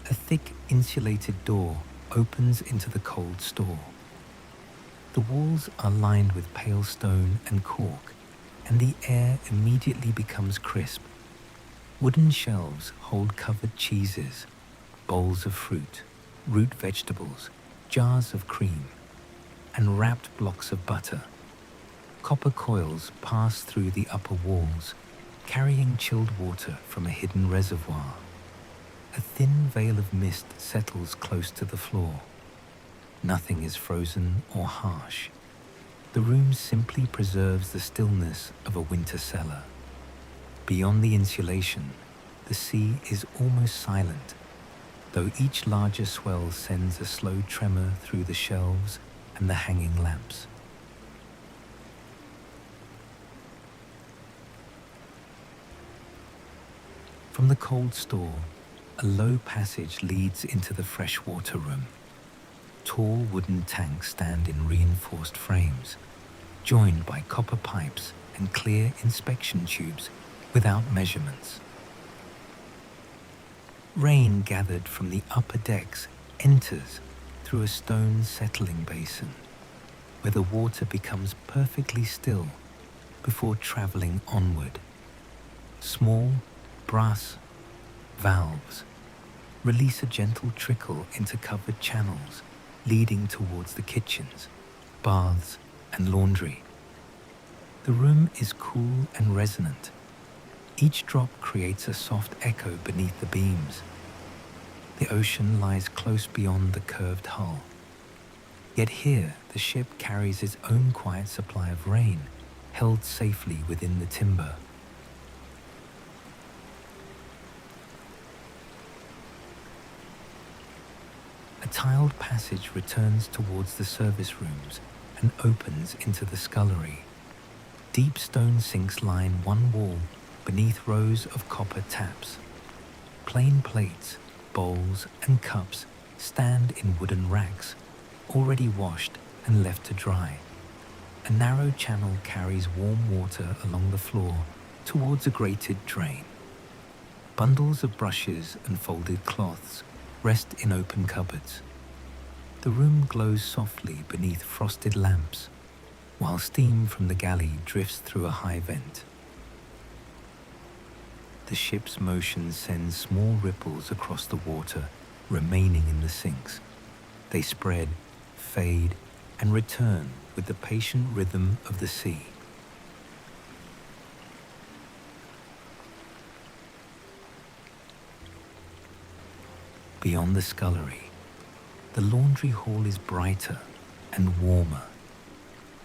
A thick insulated door opens into the cold store. The walls are lined with pale stone and cork, and the air immediately becomes crisp. Wooden shelves hold covered cheeses, bowls of fruit, root vegetables, jars of cream, and wrapped blocks of butter. Copper coils pass through the upper walls, carrying chilled water from a hidden reservoir. A thin veil of mist settles close to the floor. Nothing is frozen or harsh. The room simply preserves the stillness of a winter cellar. Beyond the insulation, the sea is almost silent, though each larger swell sends a slow tremor through the shelves and the hanging lamps. From the cold store, a low passage leads into the freshwater room. Tall wooden tanks stand in reinforced frames, joined by copper pipes and clear inspection tubes without measurements. Rain gathered from the upper decks enters through a stone settling basin. where the water becomes perfectly still before traveling onward. Small brass valves release a gentle trickle into covered channels leading towards the kitchens, baths, and laundry. The room is cool and resonant. Each drop creates a soft echo beneath the beams. The ocean lies close beyond the curved hull. Yet here, the ship carries its own quiet supply of rain, held safely within the timber. A tiled passage returns towards the service rooms and opens into the scullery. Deep stone sinks line one wall beneath rows of copper taps. Plain plates, bowls, and cups stand in wooden racks, already washed and left to dry. A narrow channel carries warm water along the floor towards a grated drain. Bundles of brushes and folded cloths rest in open cupboards. The room glows softly beneath frosted lamps, while steam from the galley drifts through a high vent. The ship's motion sends small ripples across the water, remaining in the sinks. They spread, fade, and return with the patient rhythm of the sea. Beyond the scullery, the laundry hall is brighter and warmer.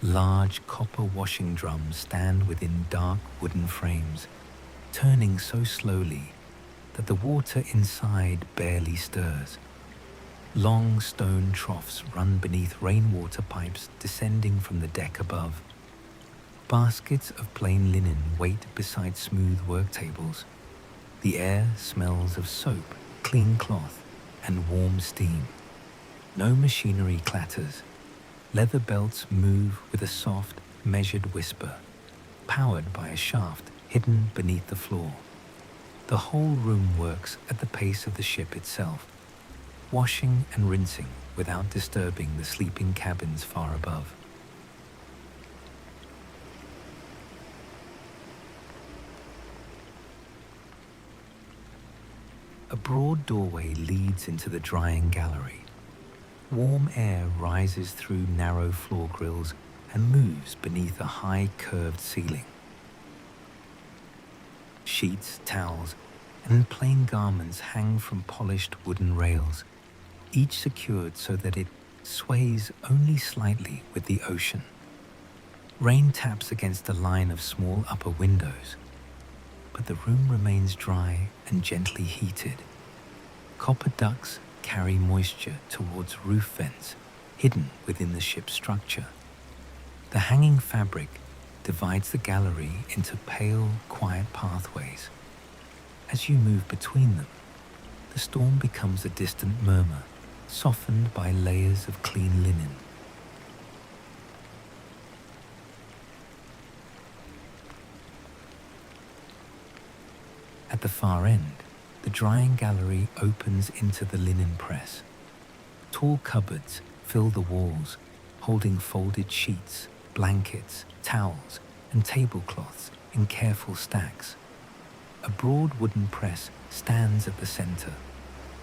Large copper washing drums stand within dark wooden frames, turning so slowly that the water inside barely stirs. Long stone troughs run beneath rainwater pipes descending from the deck above. Baskets of plain linen wait beside smooth work tables. The air smells of soap, clean cloth, and warm steam. No machinery clatters. Leather belts move with a soft, measured whisper, powered by a shaft hidden beneath the floor. The whole room works at the pace of the ship itself, washing and rinsing without disturbing the sleeping cabins far above. A broad doorway leads into the drying gallery. Warm air rises through narrow floor grills and moves beneath a high curved ceiling. Sheets, towels, and plain garments hang from polished wooden rails, each secured so that it sways only slightly with the ocean. Rain taps against a line of small upper windows, but the room remains dry and gently heated. Copper ducts carry moisture towards roof vents hidden within the ship's structure. The hanging fabric divides the gallery into pale, quiet pathways. As you move between them, the storm becomes a distant murmur, softened by layers of clean linen. At the far end, the drying gallery opens into the linen press. Tall cupboards fill the walls, holding folded sheets, blankets, towels, and tablecloths in careful stacks. A broad wooden press stands at the center,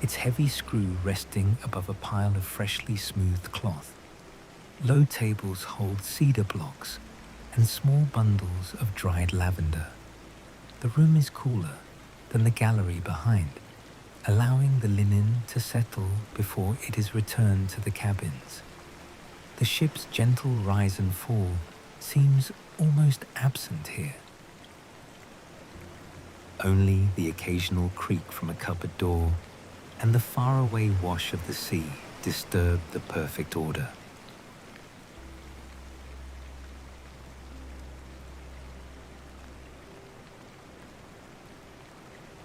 its heavy screw resting above a pile of freshly smoothed cloth. Low tables hold cedar blocks and small bundles of dried lavender. The room is cooler than the gallery behind, allowing the linen to settle before it is returned to the cabins. The ship's gentle rise and fall seems almost absent here. Only the occasional creak from a cupboard door and the faraway wash of the sea disturb the perfect order.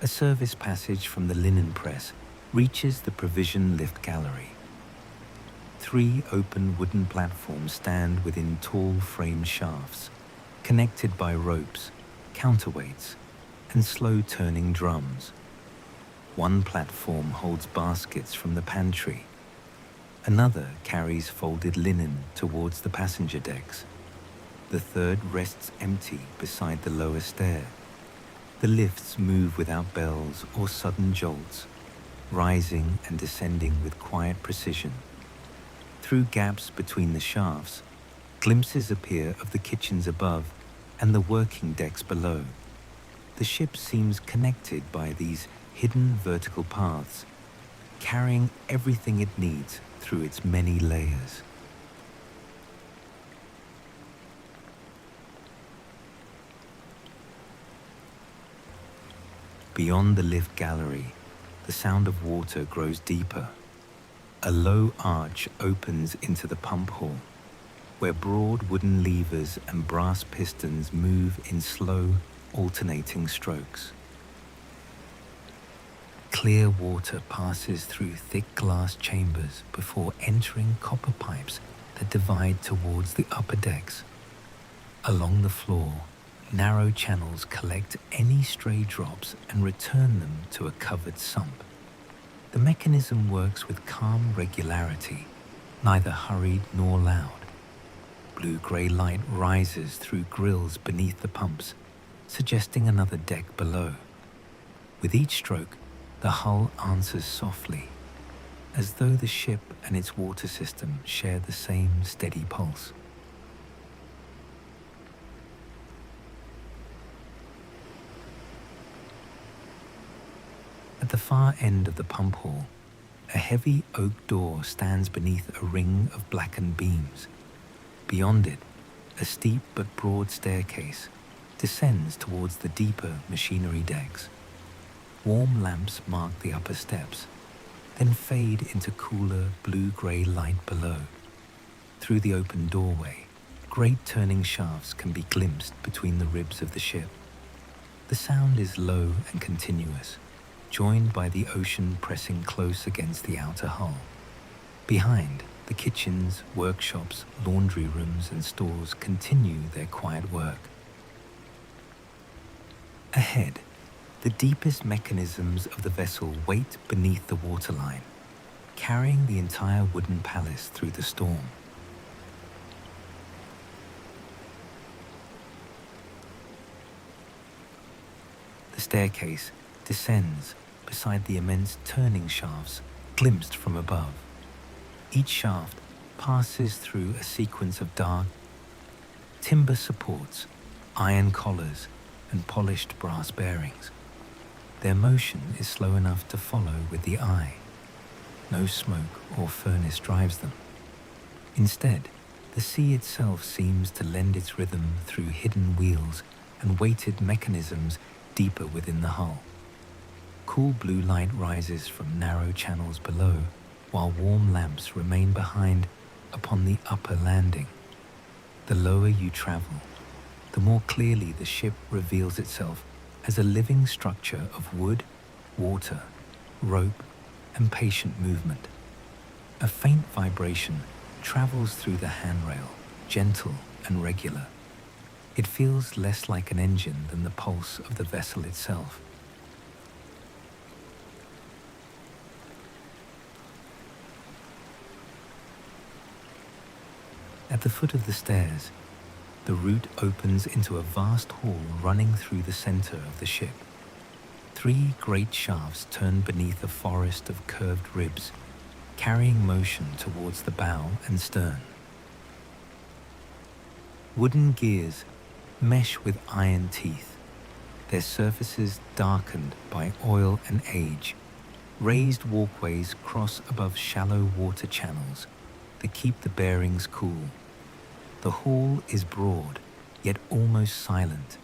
A service passage from the linen press reaches the provision lift gallery. 3 open wooden platforms stand within tall framed shafts, connected by ropes, counterweights, and slow-turning drums. One platform holds baskets from the pantry. Another carries folded linen towards the passenger decks. The third rests empty beside the lower stair. The lifts move without bells or sudden jolts, rising and descending with quiet precision. Through gaps between the shafts, glimpses appear of the kitchens above and the working decks below. The ship seems connected by these hidden vertical paths, carrying everything it needs through its many layers. Beyond the lift gallery, the sound of water grows deeper. A low arch opens into the pump hall, where broad wooden levers and brass pistons move in slow, alternating strokes. Clear water passes through thick glass chambers before entering copper pipes that divide towards the upper decks. Along the floor, narrow channels collect any stray drops and return them to a covered sump. The mechanism works with calm regularity, neither hurried nor loud. Blue-grey light rises through grills beneath the pumps, suggesting another deck below. With each stroke, the hull answers softly, as though the ship and its water system share the same steady pulse. At the far end of the pump hall, a heavy oak door stands beneath a ring of blackened beams. Beyond it, a steep but broad staircase descends towards the deeper machinery decks. Warm lamps mark the upper steps, then fade into cooler blue-grey light below. Through the open doorway, great turning shafts can be glimpsed between the ribs of the ship. The sound is low and continuous, joined by the ocean pressing close against the outer hull. Behind, the kitchens, workshops, laundry rooms, and stores continue their quiet work. Ahead, the deepest mechanisms of the vessel wait beneath the waterline, carrying the entire wooden palace through the storm. The staircase descends beside the immense turning shafts glimpsed from above. Each shaft passes through a sequence of dark timber supports, iron collars, and polished brass bearings. Their motion is slow enough to follow with the eye. No smoke or furnace drives them. Instead, the sea itself seems to lend its rhythm through hidden wheels and weighted mechanisms deeper within the hull. Cool blue light rises from narrow channels below, while warm lamps remain behind upon the upper landing. The lower you travel, the more clearly the ship reveals itself as a living structure of wood, water, rope, and patient movement. A faint vibration travels through the handrail, gentle and regular. It feels less like an engine than the pulse of the vessel itself. At the foot of the stairs, the route opens into a vast hall running through the center of the ship. 3 great shafts turn beneath a forest of curved ribs, carrying motion towards the bow and stern. Wooden gears mesh with iron teeth, their surfaces darkened by oil and age. Raised walkways cross above shallow water channels that keep the bearings cool. The hall is broad, yet almost silent.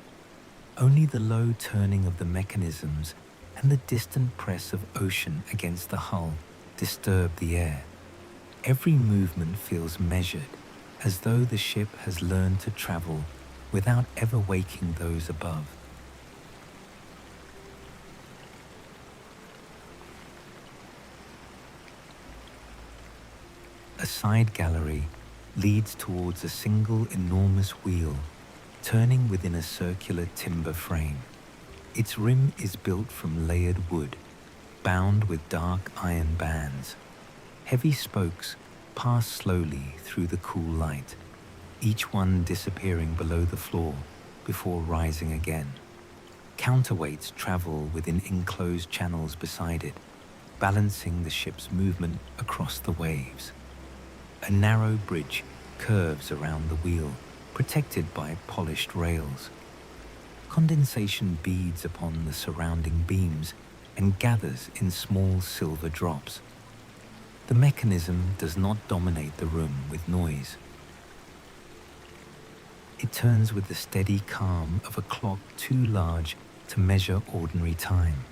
Only the low turning of the mechanisms and the distant press of ocean against the hull disturb the air. Every movement feels measured, as though the ship has learned to travel without ever waking those above. A side gallery leads towards a single enormous wheel, turning within a circular timber frame. Its rim is built from layered wood, bound with dark iron bands. Heavy spokes pass slowly through the cool light, each one disappearing below the floor before rising again. Counterweights travel within enclosed channels beside it, balancing the ship's movement across the waves. A narrow bridge curves around the wheel, protected by polished rails. Condensation beads upon the surrounding beams and gathers in small silver drops. The mechanism does not dominate the room with noise. It turns with the steady calm of a clock too large to measure ordinary time.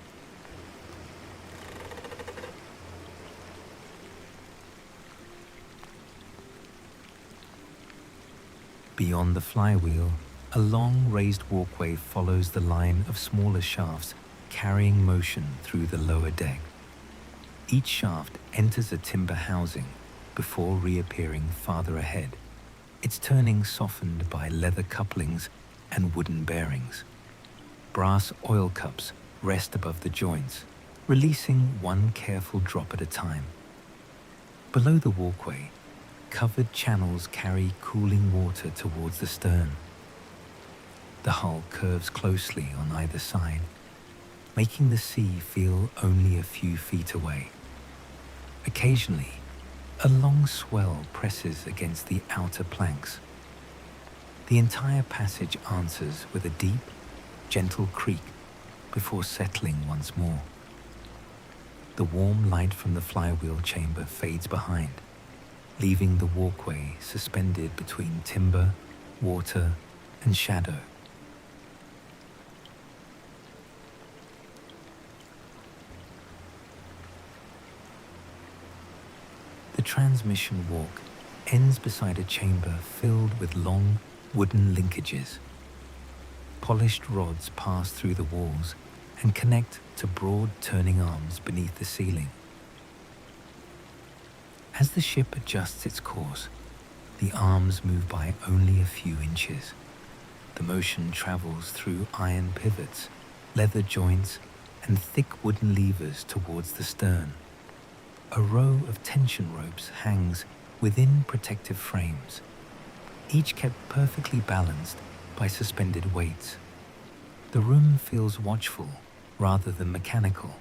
Beyond the flywheel, a long raised walkway follows the line of smaller shafts carrying motion through the lower deck. Each shaft enters a timber housing before reappearing farther ahead, its turning softened by leather couplings and wooden bearings. Brass oil cups rest above the joints, releasing one careful drop at a time. Below the walkway, covered channels carry cooling water towards the stern. The hull curves closely on either side, making the sea feel only a few feet away. Occasionally, a long swell presses against the outer planks. The entire passage answers with a deep, gentle creak before settling once more. The warm light from the flywheel chamber fades behind, leaving the walkway suspended between timber, water, and shadow. The transmission walk ends beside a chamber filled with long wooden linkages. Polished rods pass through the walls and connect to broad turning arms beneath the ceiling. As the ship adjusts its course, the arms move by only a few inches. The motion travels through iron pivots, leather joints, and thick wooden levers towards the stern. A row of tension ropes hangs within protective frames, each kept perfectly balanced by suspended weights. The room feels watchful rather than mechanical.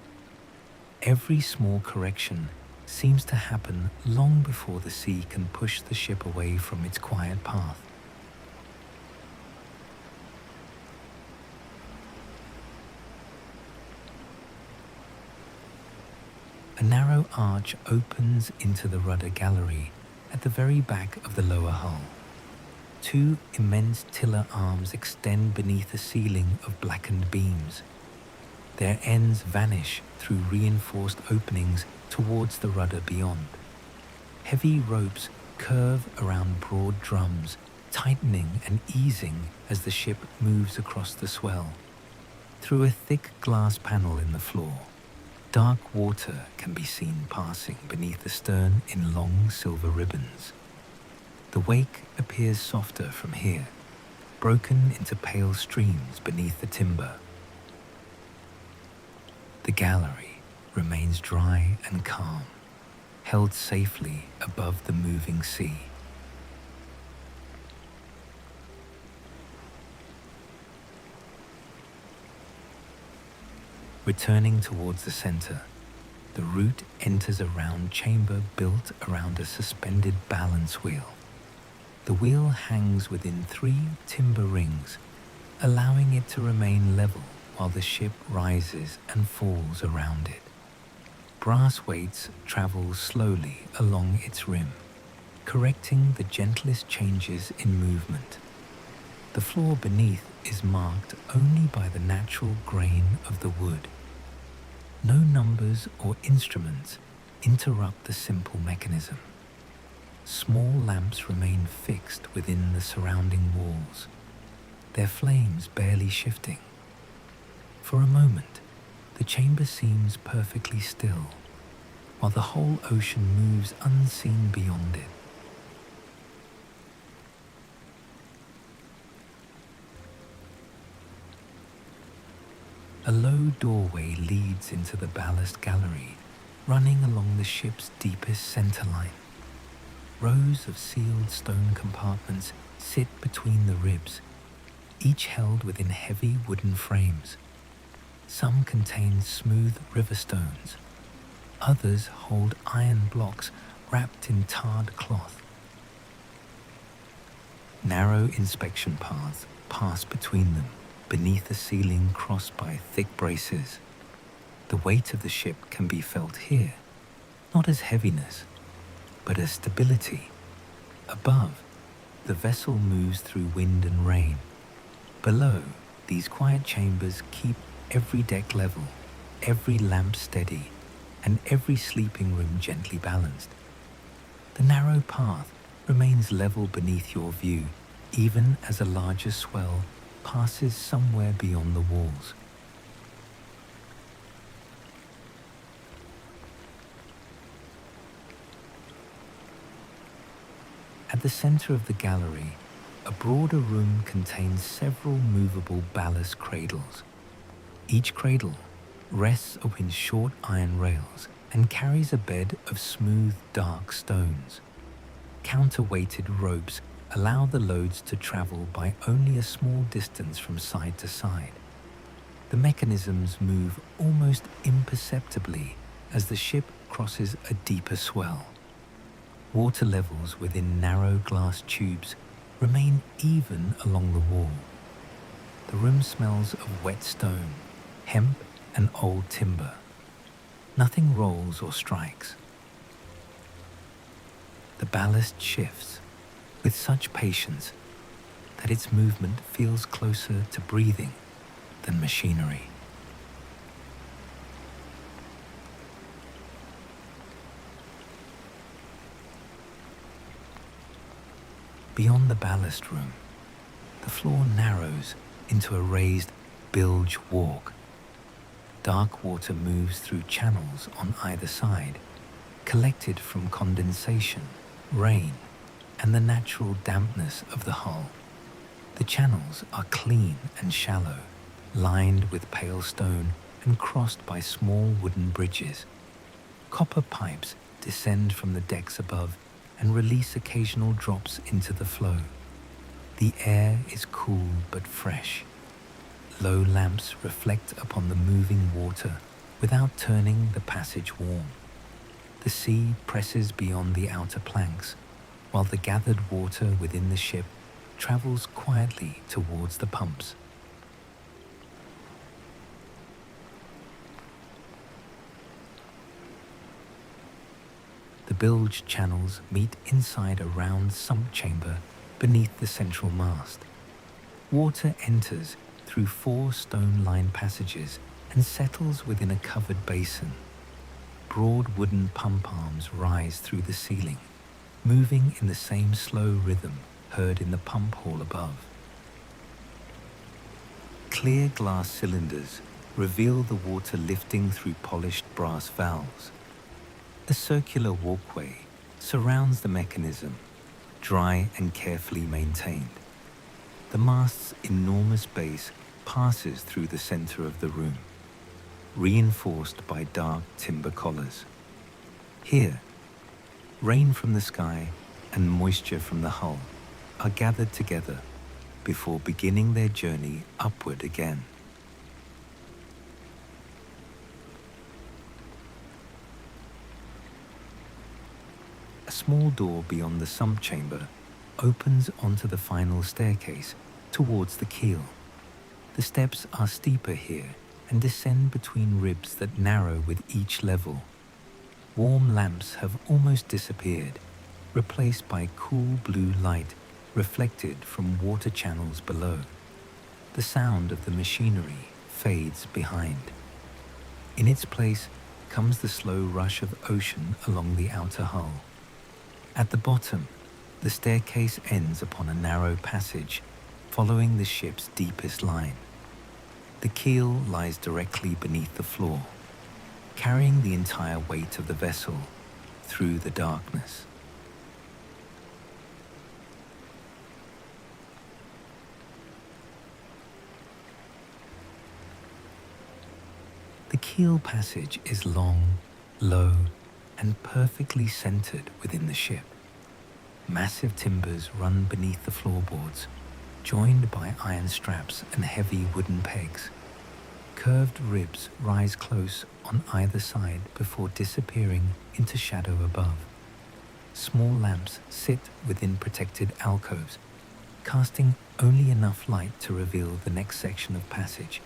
Every small correction seems to happen long before the sea can push the ship away from its quiet path. A narrow arch opens into the rudder gallery at the very back of the lower hull. Two immense tiller arms extend beneath a ceiling of blackened beams. Their ends vanish through reinforced openings towards the rudder beyond. Heavy ropes curve around broad drums, tightening and easing as the ship moves across the swell. Through a thick glass panel in the floor, dark water can be seen passing beneath the stern in long silver ribbons. The wake appears softer from here, broken into pale streams beneath the timber. The gallery remains dry and calm, held safely above the moving sea. Returning towards the center, the route enters a round chamber built around a suspended balance wheel. The wheel hangs within 3 timber rings, allowing it to remain level while the ship rises and falls around it. Brass weights travel slowly along its rim, correcting the gentlest changes in movement. The floor beneath is marked only by the natural grain of the wood. No numbers or instruments interrupt the simple mechanism. Small lamps remain fixed within the surrounding walls, their flames barely shifting. For a moment, the chamber seems perfectly still, while the whole ocean moves unseen beyond it. A low doorway leads into the ballast gallery, running along the ship's deepest center line. Rows of sealed stone compartments sit between the ribs, each held within heavy wooden frames. Some contain smooth river stones. Others hold iron blocks wrapped in tarred cloth. Narrow inspection paths pass between them, beneath a ceiling crossed by thick braces. The weight of the ship can be felt here, not as heaviness, but as stability. Above, the vessel moves through wind and rain. Below, these quiet chambers keep every deck level, every lamp steady, and every sleeping room gently balanced. The narrow path remains level beneath your view, even as a larger swell passes somewhere beyond the walls. At the center of the gallery, a broader room contains several movable ballast cradles. Each cradle rests upon short iron rails and carries a bed of smooth, dark stones. Counterweighted ropes allow the loads to travel by only a small distance from side to side. The mechanisms move almost imperceptibly as the ship crosses a deeper swell. Water levels within narrow glass tubes remain even along the wall. The room smells of wet stone, hemp, and old timber. Nothing rolls or strikes. The ballast shifts with such patience that its movement feels closer to breathing than machinery. Beyond the ballast room, the floor narrows into a raised bilge walk. Dark water moves through channels on either side, collected from condensation, rain, and the natural dampness of the hull. The channels are clean and shallow, lined with pale stone and crossed by small wooden bridges. Copper pipes descend from the decks above and release occasional drops into the flow. The air is cool but fresh. Low lamps reflect upon the moving water without turning the passage warm. The sea presses beyond the outer planks, while the gathered water within the ship travels quietly towards the pumps. The bilge channels meet inside a round sump chamber beneath the central mast. Water enters through 4 stone-lined passages and settles within a covered basin. Broad wooden pump arms rise through the ceiling, moving in the same slow rhythm heard in the pump hall above. Clear glass cylinders reveal the water lifting through polished brass valves. A circular walkway surrounds the mechanism, dry and carefully maintained. The mast's enormous base passes through the center of the room, reinforced by dark timber collars. Here, rain from the sky and moisture from the hull are gathered together before beginning their journey upward again. A small door beyond the sump chamber opens onto the final staircase towards the keel. The steps are steeper here and descend between ribs that narrow with each level. Warm lamps have almost disappeared, replaced by cool blue light reflected from water channels below. The sound of the machinery fades behind. In its place comes the slow rush of ocean along the outer hull. At the bottom, the staircase ends upon a narrow passage, following the ship's deepest line. The keel lies directly beneath the floor, carrying the entire weight of the vessel through the darkness. The keel passage is long, low, and perfectly centered within the ship. Massive timbers run beneath the floorboards, joined by iron straps and heavy wooden pegs. Curved ribs rise close on either side before disappearing into shadow above. Small lamps sit within protected alcoves, casting only enough light to reveal the next section of passage.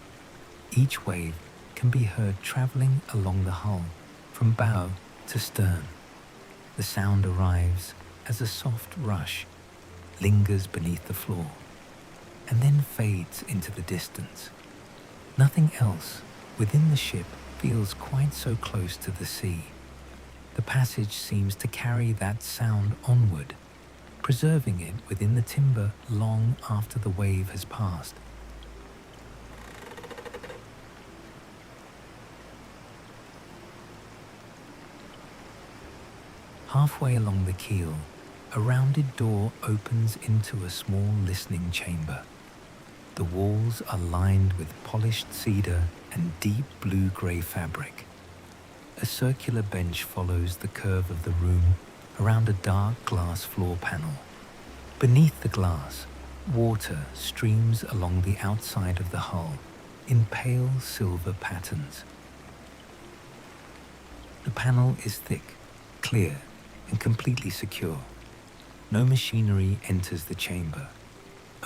Each wave can be heard traveling along the hull from bow to stern. The sound arrives as a soft rush, lingers beneath the floor, and then fades into the distance. Nothing else within the ship feels quite so close to the sea. The passage seems to carry that sound onward, preserving it within the timber long after the wave has passed. Halfway along the keel, a rounded door opens into a small listening chamber. The walls are lined with polished cedar and deep blue-grey fabric. A circular bench follows the curve of the room around a dark glass floor panel. Beneath the glass, water streams along the outside of the hull in pale silver patterns. The panel is thick, clear, and completely secure. No machinery enters the chamber.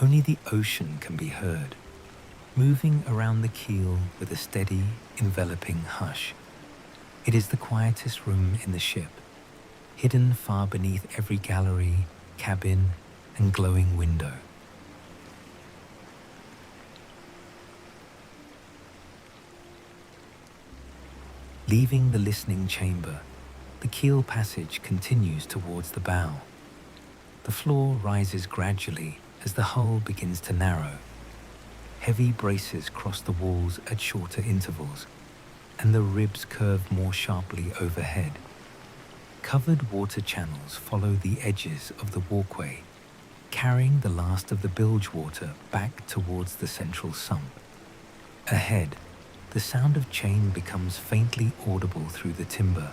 Only the ocean can be heard, moving around the keel with a steady, enveloping hush. It is the quietest room in the ship, hidden far beneath every gallery, cabin, and glowing window. Leaving the listening chamber, the keel passage continues towards the bow. The floor rises gradually as the hull begins to narrow. Heavy braces cross the walls at shorter intervals, and the ribs curve more sharply overhead. Covered water channels follow the edges of the walkway, carrying the last of the bilge water back towards the central sump. Ahead, the sound of chain becomes faintly audible through the timber.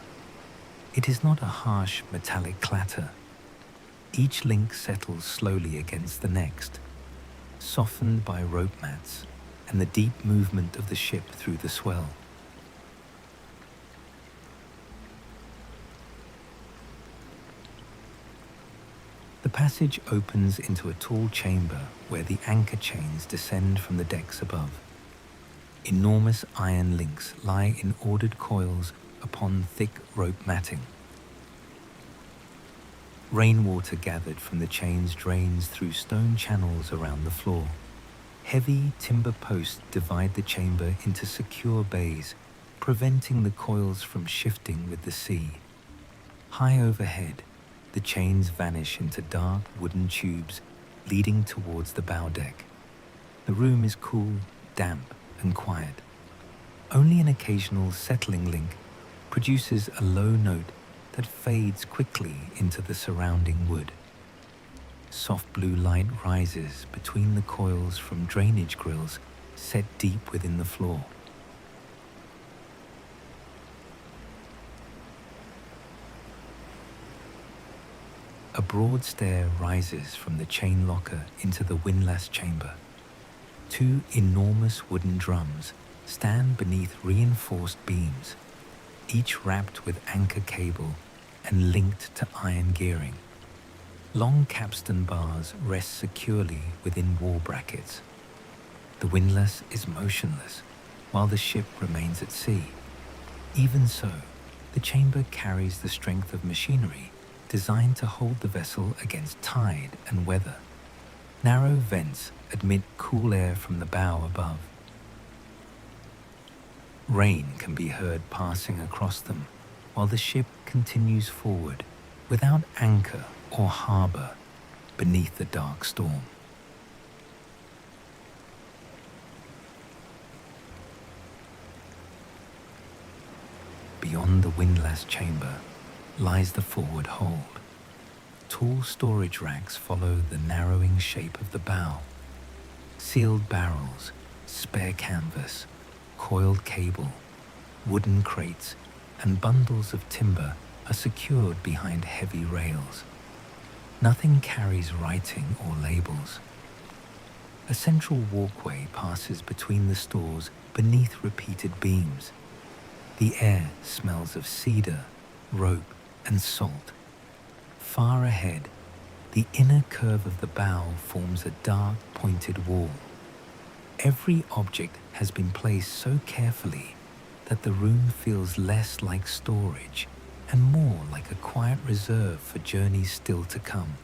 It is not a harsh metallic clatter. Each link settles slowly against the next, softened by rope mats and the deep movement of the ship through the swell. The passage opens into a tall chamber where the anchor chains descend from the decks above. Enormous iron links lie in ordered coils upon thick rope matting. Rainwater gathered from the chains drains through stone channels around the floor. Heavy timber posts divide the chamber into secure bays, preventing the coils from shifting with the sea. High overhead, the chains vanish into dark wooden tubes leading towards the bow deck. The room is cool, damp, and quiet. Only an occasional settling link produces a low note that fades quickly into the surrounding wood. Soft blue light rises between the coils from drainage grills set deep within the floor. A broad stair rises from the chain locker into the windlass chamber. Two enormous wooden drums stand beneath reinforced beams, each wrapped with anchor cable and linked to iron gearing. Long capstan bars rest securely within wall brackets. The windlass is motionless, while the ship remains at sea. Even so, the chamber carries the strength of machinery designed to hold the vessel against tide and weather. Narrow vents admit cool air from the bow above. Rain can be heard passing across them, while the ship continues forward without anchor or harbour beneath the dark storm. Beyond the windlass chamber lies the forward hold. Tall storage racks follow the narrowing shape of the bow. Sealed barrels, spare canvas, coiled cable, wooden crates, and bundles of timber are secured behind heavy rails. Nothing carries writing or labels. A central walkway passes between the stores beneath repeated beams. The air smells of cedar, rope, and salt. Far ahead, the inner curve of the bow forms a dark, pointed wall. Every object has been placed so carefully that the room feels less like storage and more like a quiet reserve for journeys still to come.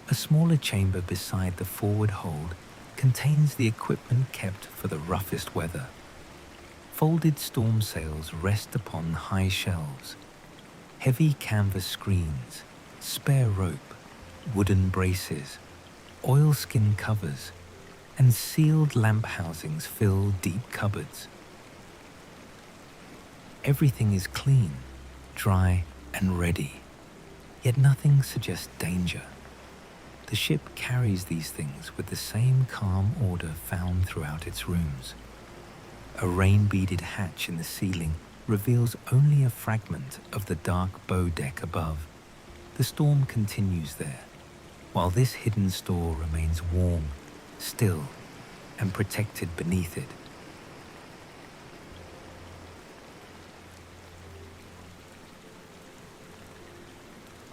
A smaller chamber beside the forward hold contains the equipment kept for the roughest weather. Folded storm sails rest upon high shelves. Heavy canvas screens, spare rope, wooden braces, oilskin covers, and sealed lamp housings fill deep cupboards. Everything is clean, dry, and ready, yet nothing suggests danger. The ship carries these things with the same calm order found throughout its rooms. A rain-beaded hatch in the ceiling reveals only a fragment of the dark bow deck above. The storm continues there, while this hidden store remains warm, still, and protected beneath it.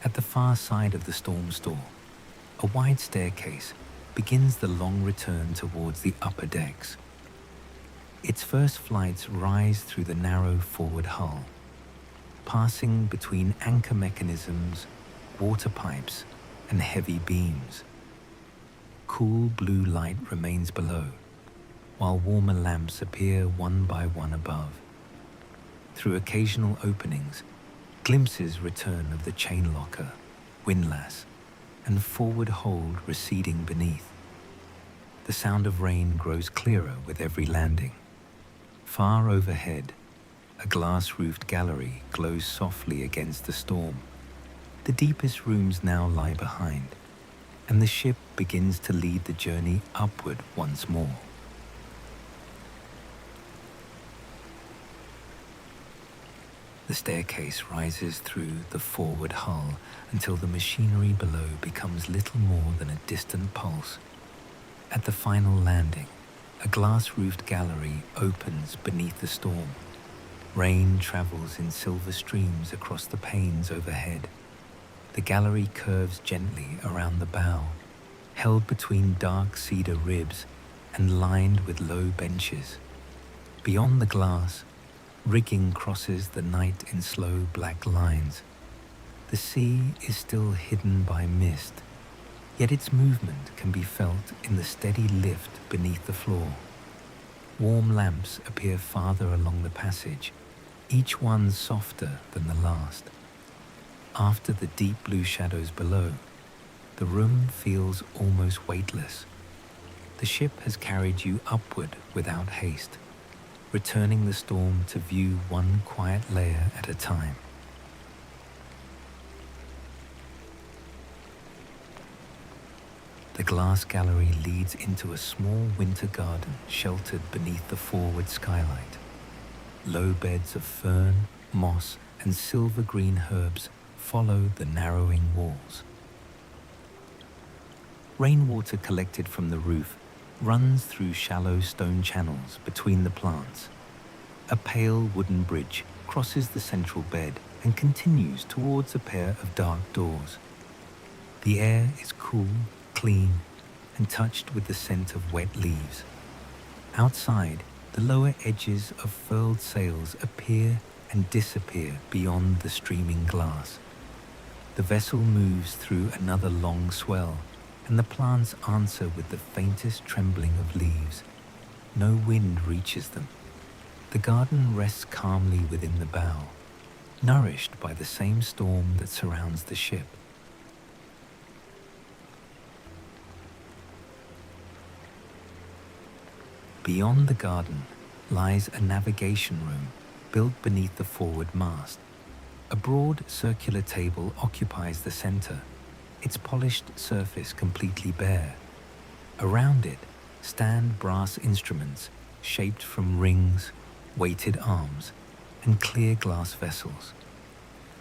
At the far side of the storm store, a wide staircase begins the long return towards the upper decks. Its first flights rise through the narrow forward hull, passing between anchor mechanisms, water pipes, and heavy beams. Cool blue light remains below, while warmer lamps appear one by one above. Through occasional openings, glimpses return of the chain locker, windlass, and forward hold receding beneath. The sound of rain grows clearer with every landing. Far overhead, a glass-roofed gallery glows softly against the storm. The deepest rooms now lie behind, and the ship begins to lead the journey upward once more. The staircase rises through the forward hull until the machinery below becomes little more than a distant pulse. At the final landing, a glass-roofed gallery opens beneath the storm. Rain travels in silver streams across the panes overhead. The gallery curves gently around the bow, held between dark cedar ribs and lined with low benches. Beyond the glass, rigging crosses the night in slow black lines. The sea is still hidden by mist, yet its movement can be felt in the steady lift beneath the floor. Warm lamps appear farther along the passage, each one softer than the last. After the deep blue shadows below, the room feels almost weightless. The ship has carried you upward without haste, returning the storm to view one quiet layer at a time. The glass gallery leads into a small winter garden sheltered beneath the forward skylight. Low beds of fern, moss, and silver-green herbs follow the narrowing walls. Rainwater collected from the roof runs through shallow stone channels between the plants. A pale wooden bridge crosses the central bed and continues towards a pair of dark doors. The air is cool, clean, and touched with the scent of wet leaves. Outside, the lower edges of furled sails appear and disappear beyond the streaming glass. The vessel moves through another long swell, and the plants answer with the faintest trembling of leaves. No wind reaches them. The garden rests calmly within the bow, nourished by the same storm that surrounds the ship. Beyond the garden lies a navigation room built beneath the forward mast. A broad circular table occupies the center, its polished surface completely bare. Around it stand brass instruments shaped from rings, weighted arms, and clear glass vessels.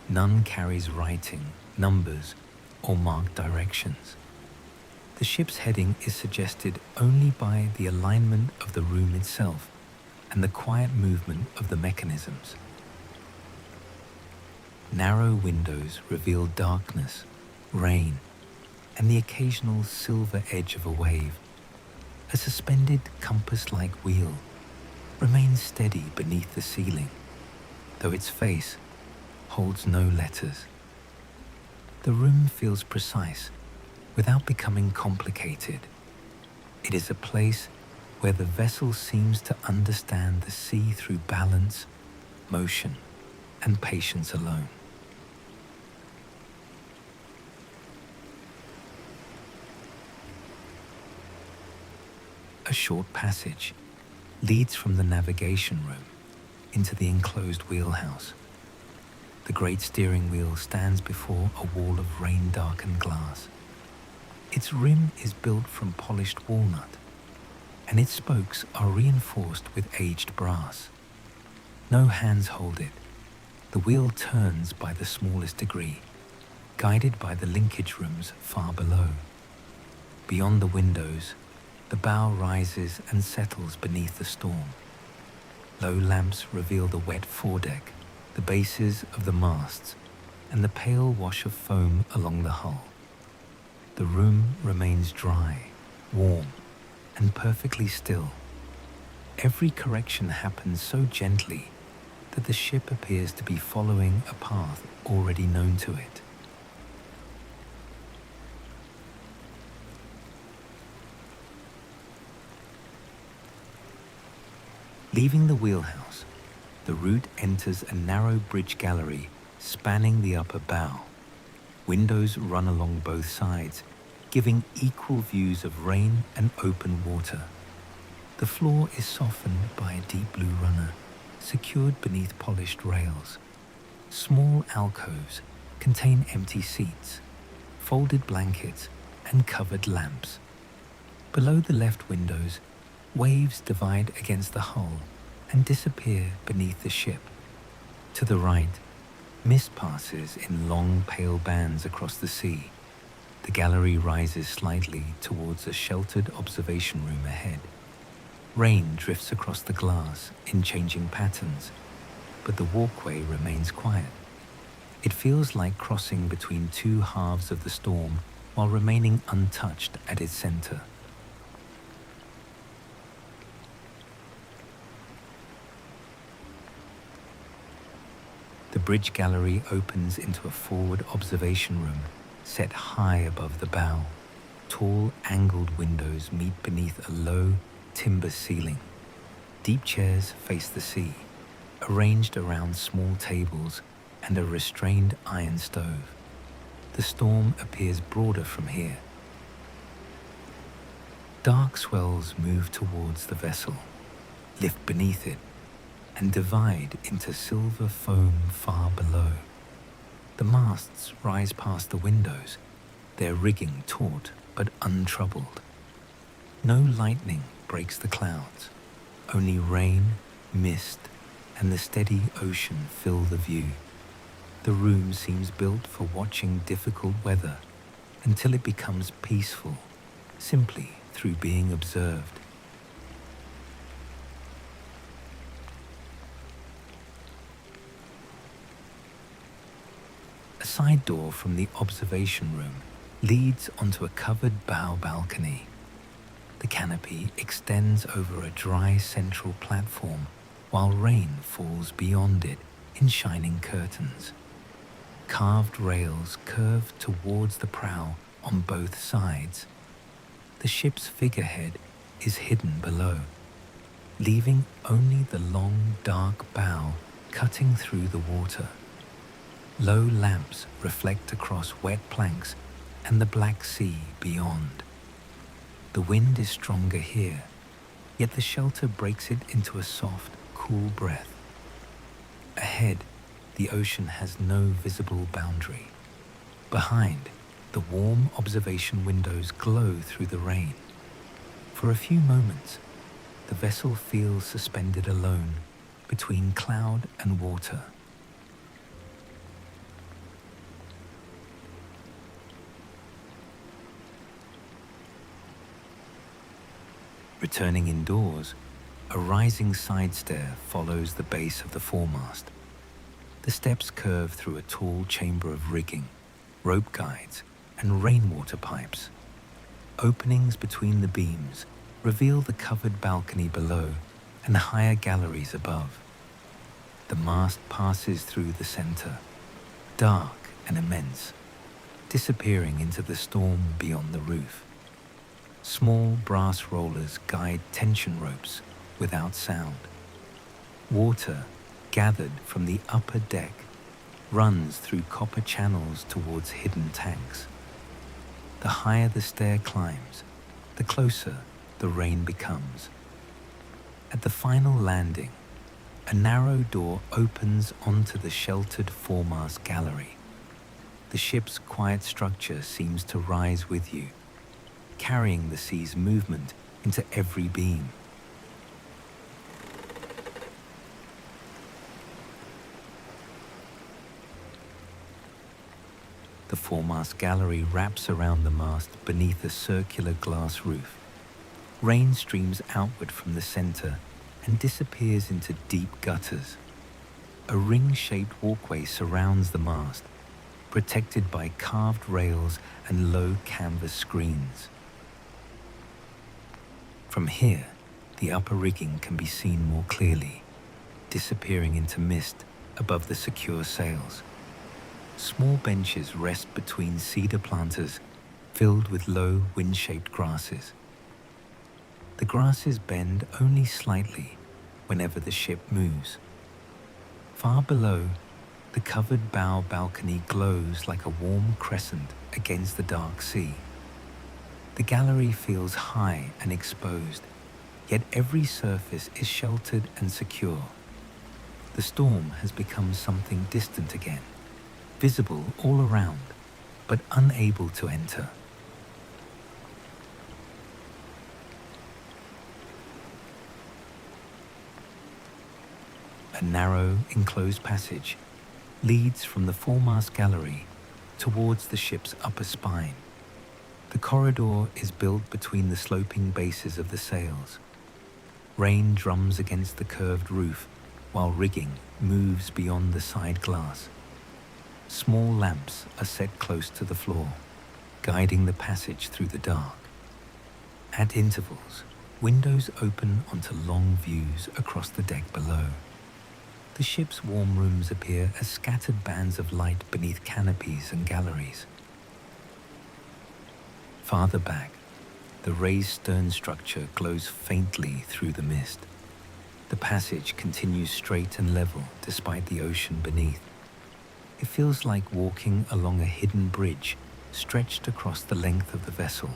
None carries writing, numbers, or marked directions. The ship's heading is suggested only by the alignment of the room itself and the quiet movement of the mechanisms. Narrow windows reveal darkness, rain, and the occasional silver edge of a wave. A suspended compass-like wheel remains steady beneath the ceiling, though its face holds no letters. The room feels precise without becoming complicated. It is a place where the vessel seems to understand the sea through balance, motion, and patience alone. A short passage leads from the navigation room into the enclosed wheelhouse. The great steering wheel stands before a wall of rain-darkened glass. Its rim is built from polished walnut, and its spokes are reinforced with aged brass. No hands hold it. The wheel turns by the smallest degree, guided by the linkage rooms far below. Beyond the windows, the bow rises and settles beneath the storm. Low lamps reveal the wet foredeck, the bases of the masts, and the pale wash of foam along the hull. The room remains dry, warm, and perfectly still. Every correction happens so gently that the ship appears to be following a path already known to it. Leaving the wheelhouse, the route enters a narrow bridge gallery spanning the upper bow. Windows run along both sides, giving equal views of rain and open water. The floor is softened by a deep blue runner, secured beneath polished rails. Small alcoves contain empty seats, folded blankets, and covered lamps. Below the left windows, waves divide against the hull and disappear beneath the ship. To the right, mist passes in long pale bands across the sea. The gallery rises slightly towards a sheltered observation room ahead. Rain drifts across the glass in changing patterns, but the walkway remains quiet. It feels like crossing between two halves of the storm while remaining untouched at its center. The bridge gallery opens into a forward observation room set high above the bow. Tall, angled windows meet beneath a low, timber ceiling. Deep chairs face the sea, arranged around small tables and a restrained iron stove. The storm appears broader from here. Dark swells move towards the vessel, lift beneath it, and divide into silver foam far below. The masts rise past the windows, their rigging taut but untroubled. No lightning breaks the clouds. Only rain, mist, and the steady ocean fill the view. The room seems built for watching difficult weather until it becomes peaceful, simply through being observed. A side door from the observation room leads onto a covered bow balcony. The canopy extends over a dry central platform while rain falls beyond it in shining curtains. Carved rails curve towards the prow on both sides. The ship's figurehead is hidden below, leaving only the long, dark bow cutting through the water. Low lamps reflect across wet planks and the Black Sea beyond. The wind is stronger here, yet the shelter breaks it into a soft, cool breath. Ahead, the ocean has no visible boundary. Behind, the warm observation windows glow through the rain. For a few moments, the vessel feels suspended alone between cloud and water. Returning indoors, a rising side stair follows the base of the foremast. The steps curve through a tall chamber of rigging, rope guides, and rainwater pipes. Openings between the beams reveal the covered balcony below and higher galleries above. The mast passes through the center, dark and immense, disappearing into the storm beyond the roof. Small brass rollers guide tension ropes without sound. Water, gathered from the upper deck, runs through copper channels towards hidden tanks. The higher the stair climbs, the closer the rain becomes. At the final landing, a narrow door opens onto the sheltered foremast gallery. The ship's quiet structure seems to rise with you, carrying the sea's movement into every beam. The foremast gallery wraps around the mast beneath a circular glass roof. Rain streams outward from the center and disappears into deep gutters. A ring-shaped walkway surrounds the mast, protected by carved rails and low canvas screens. From here, the upper rigging can be seen more clearly, disappearing into mist above the secure sails. Small benches rest between cedar planters filled with low, wind-shaped grasses. The grasses bend only slightly whenever the ship moves. Far below, the covered bow balcony glows like a warm crescent against the dark sea. The gallery feels high and exposed, yet every surface is sheltered and secure. The storm has become something distant again, visible all around, but unable to enter. A narrow, enclosed passage leads from the foremast gallery towards the ship's upper spine. The corridor is built between the sloping bases of the sails. Rain drums against the curved roof while rigging moves beyond the side glass. Small lamps are set close to the floor, guiding the passage through the dark. At intervals, windows open onto long views across the deck below. The ship's warm rooms appear as scattered bands of light beneath canopies and galleries. Farther back, the raised stern structure glows faintly through the mist. The passage continues straight and level despite the ocean beneath. It feels like walking along a hidden bridge stretched across the length of the vessel.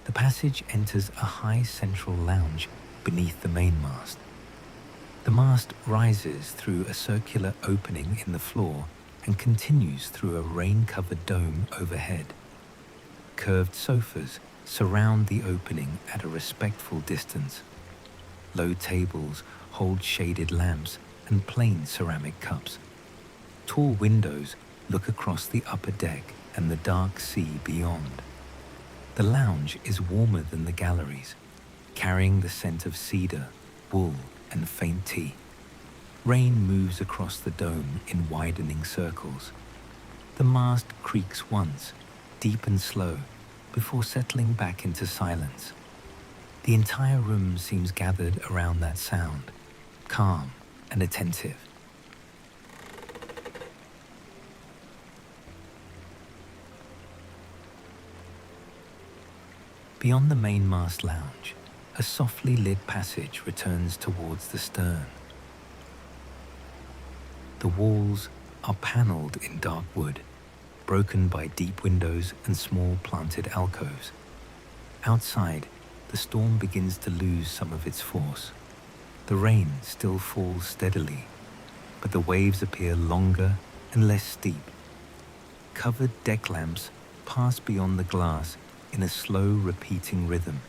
The passage enters a high central lounge beneath the mainmast. The mast rises through a circular opening in the floor and continues through a rain-covered dome overhead. Curved sofas surround the opening at a respectful distance. Low tables hold shaded lamps and plain ceramic cups. Tall windows look across the upper deck and the dark sea beyond. The lounge is warmer than the galleries, carrying the scent of cedar, wool, and faint tea. Rain moves across the dome in widening circles. The mast creaks once, deep and slow, before settling back into silence. The entire room seems gathered around that sound, calm and attentive. Beyond the mainmast lounge, a softly lit passage returns towards the stern. The walls are paneled in dark wood, broken by deep windows and small planted alcoves. Outside, the storm begins to lose some of its force. The rain still falls steadily, but the waves appear longer and less steep. Covered deck lamps pass beyond the glass in a slow repeating rhythm.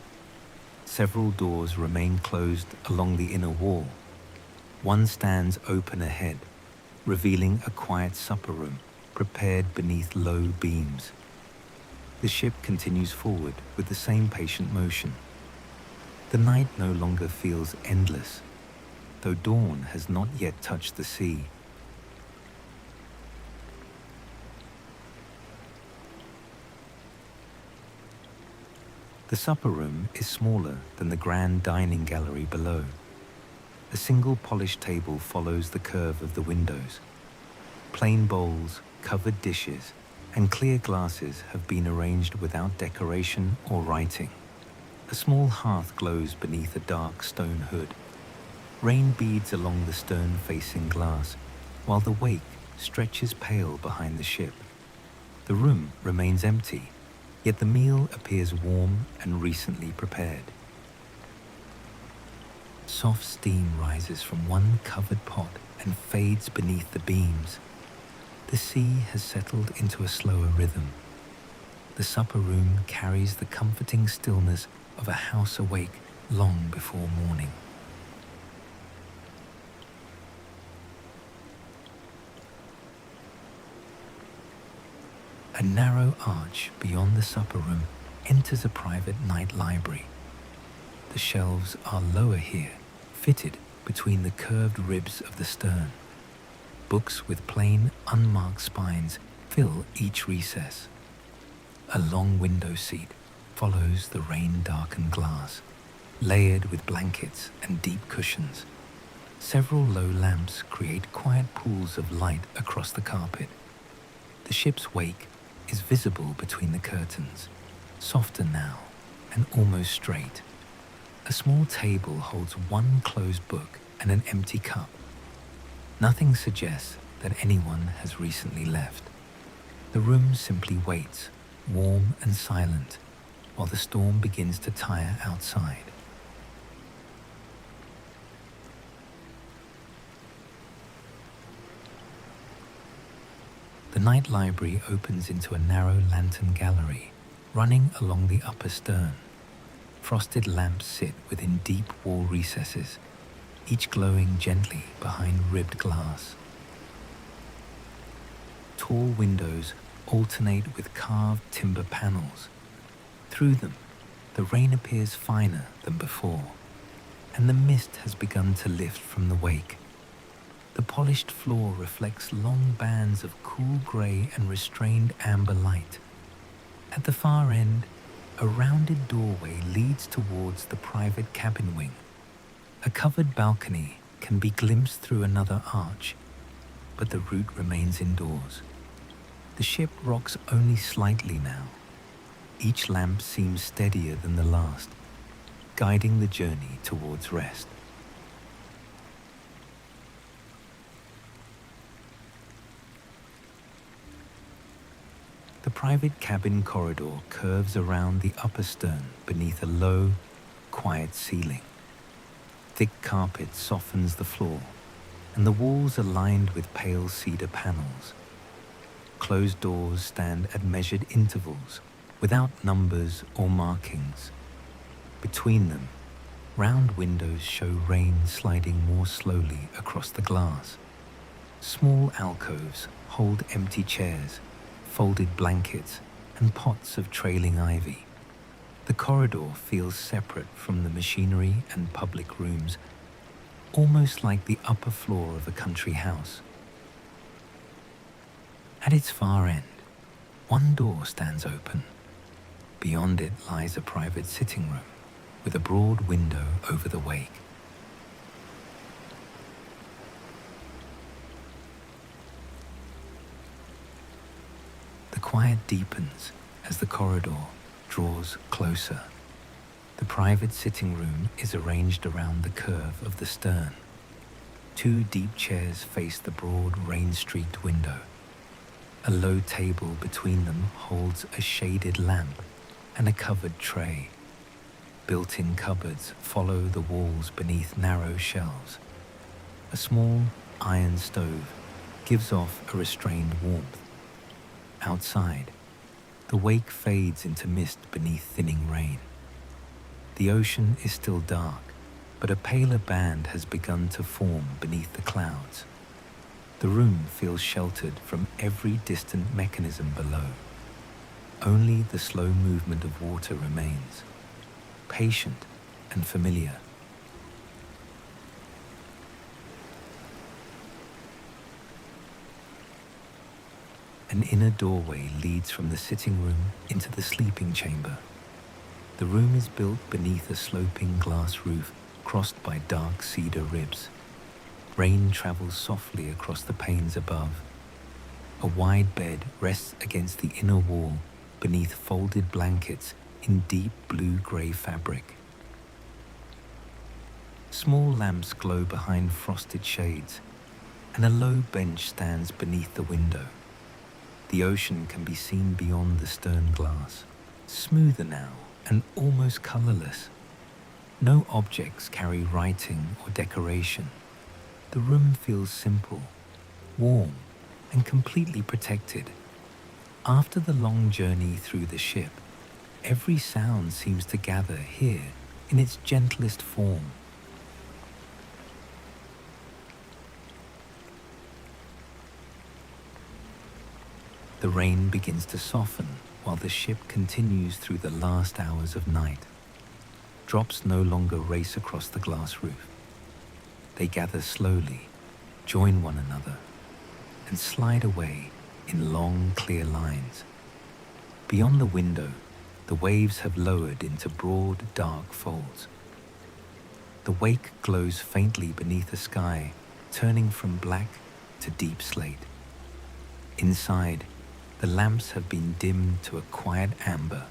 Several doors remain closed along the inner wall. One stands open ahead, revealing a quiet supper room prepared beneath low beams. The ship continues forward with the same patient motion. The night no longer feels endless, though dawn has not yet touched the sea. The supper room is smaller than the grand dining gallery below. A single polished table follows the curve of the windows. Plain bowls, covered dishes, and clear glasses have been arranged without decoration or writing. A small hearth glows beneath a dark stone hood. Rain beads along the stern-facing glass, while the wake stretches pale behind the ship. The room remains empty, yet the meal appears warm and recently prepared. Soft steam rises from one covered pot and fades beneath the beams. The sea has settled into a slower rhythm. The supper room carries the comforting stillness of a house awake long before morning. A narrow arch beyond the supper room enters a private night library. The shelves are lower here, fitted between the curved ribs of the stern. Books with plain, unmarked spines fill each recess. A long window seat follows the rain-darkened glass, layered with blankets and deep cushions. Several low lamps create quiet pools of light across the carpet. The ship's wake is visible between the curtains, softer now and almost straight. A small table holds one closed book and an empty cup. Nothing suggests that anyone has recently left. The room simply waits, warm and silent, while the storm begins to tire outside. The night library opens into a narrow lantern gallery running along the upper stern. Frosted lamps sit within deep wall recesses, each glowing gently behind ribbed glass. Tall windows alternate with carved timber panels. Through them, the rain appears finer than before, and the mist has begun to lift from the wake. The polished floor reflects long bands of cool grey and restrained amber light. At the far end, a rounded doorway leads towards the private cabin wing. A covered balcony can be glimpsed through another arch, but the route remains indoors. The ship rocks only slightly now. Each lamp seems steadier than the last, guiding the journey towards rest. The private cabin corridor curves around the upper stern beneath a low, quiet ceiling. Thick carpet softens the floor, and the walls are lined with pale cedar panels. Closed doors stand at measured intervals, without numbers or markings. Between them, round windows show rain sliding more slowly across the glass. Small alcoves hold empty chairs, folded blankets, and pots of trailing ivy. The corridor feels separate from the machinery and public rooms, almost like the upper floor of a country house. At its far end, one door stands open. Beyond it lies a private sitting room with a broad window over the wake. The quiet deepens as the corridor draws closer. The private sitting room is arranged around the curve of the stern. Two deep chairs face the broad rain-streaked window. A low table between them holds a shaded lamp and a covered tray. Built-in cupboards follow the walls beneath narrow shelves. A small iron stove gives off a restrained warmth. Outside, The wake fades into mist beneath thinning rain. The ocean is still dark, but a paler band has begun to form beneath the clouds. The room feels sheltered from every distant mechanism below. Only the slow movement of water remains, patient and familiar. An inner doorway leads from the sitting room into the sleeping chamber. The room is built beneath a sloping glass roof crossed by dark cedar ribs. Rain travels softly across the panes above. A wide bed rests against the inner wall beneath folded blankets in deep blue-grey fabric. Small lamps glow behind frosted shades, and a low bench stands beneath the window. The ocean can be seen beyond the stern glass, smoother now and almost colorless. No objects carry writing or decoration. The room feels simple, warm, and completely protected. After the long journey through the ship, every sound seems to gather here in its gentlest form. The rain begins to soften while the ship continues through the last hours of night. Drops no longer race across the glass roof. They gather slowly, join one another, and slide away in long, clear lines. Beyond the window, the waves have lowered into broad, dark folds. The wake glows faintly beneath a sky, turning from black to deep slate. Inside, the lamps have been dimmed to a quiet amber.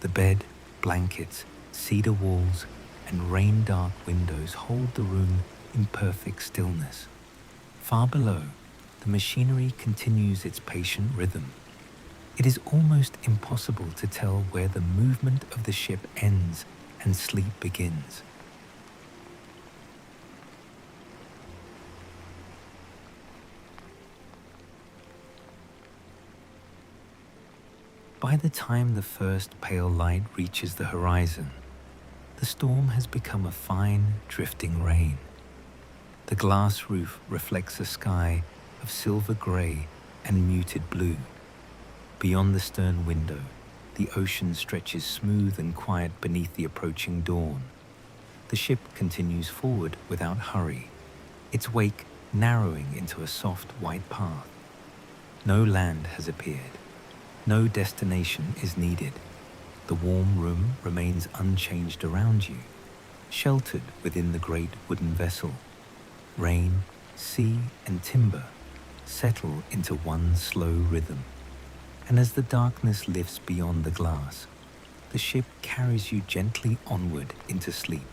The bed, blankets, cedar walls, and rain-dark windows hold the room in perfect stillness. Far below, the machinery continues its patient rhythm. It is almost impossible to tell where the movement of the ship ends and sleep begins. By the time the first pale light reaches the horizon, the storm has become a fine, drifting rain. The glass roof reflects a sky of silver grey and muted blue. Beyond the stern window, the ocean stretches smooth and quiet beneath the approaching dawn. The ship continues forward without hurry, its wake narrowing into a soft white path. No land has appeared. No destination is needed. The warm room remains unchanged around you, sheltered within the great wooden vessel. Rain, sea, and timber settle into one slow rhythm. And as the darkness lifts beyond the glass, the ship carries you gently onward into sleep.